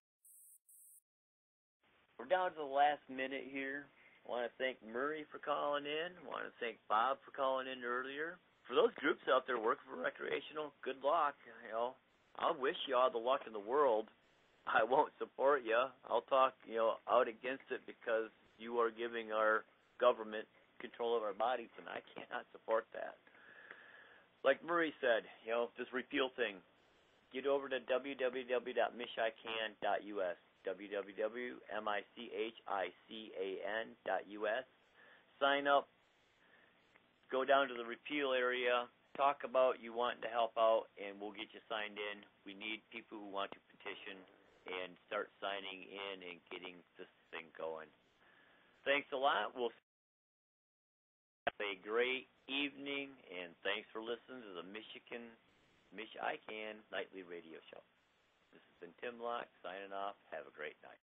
down to the last minute here. I want to thank Murray for calling in. I want to thank Bob for calling in earlier. For those groups out there working for recreational, good luck. I wish you all the luck in the world. I won't support you. I'll talk, out against it because you are giving our government control of our bodies, and I cannot support that. Like Murray said, this repeal thing. Get over to www.MichICAN.us, www.MichICAN.us. Sign up. Go down to the repeal area. Talk about you wanting to help out, and we'll get you signed in. We need people who want to petition and start signing in and getting this thing going. Thanks a lot. We'll have a great evening, and thanks for listening to the MichICAN Nightly Radio Show. This has been Tim Locke signing off. Have a great night.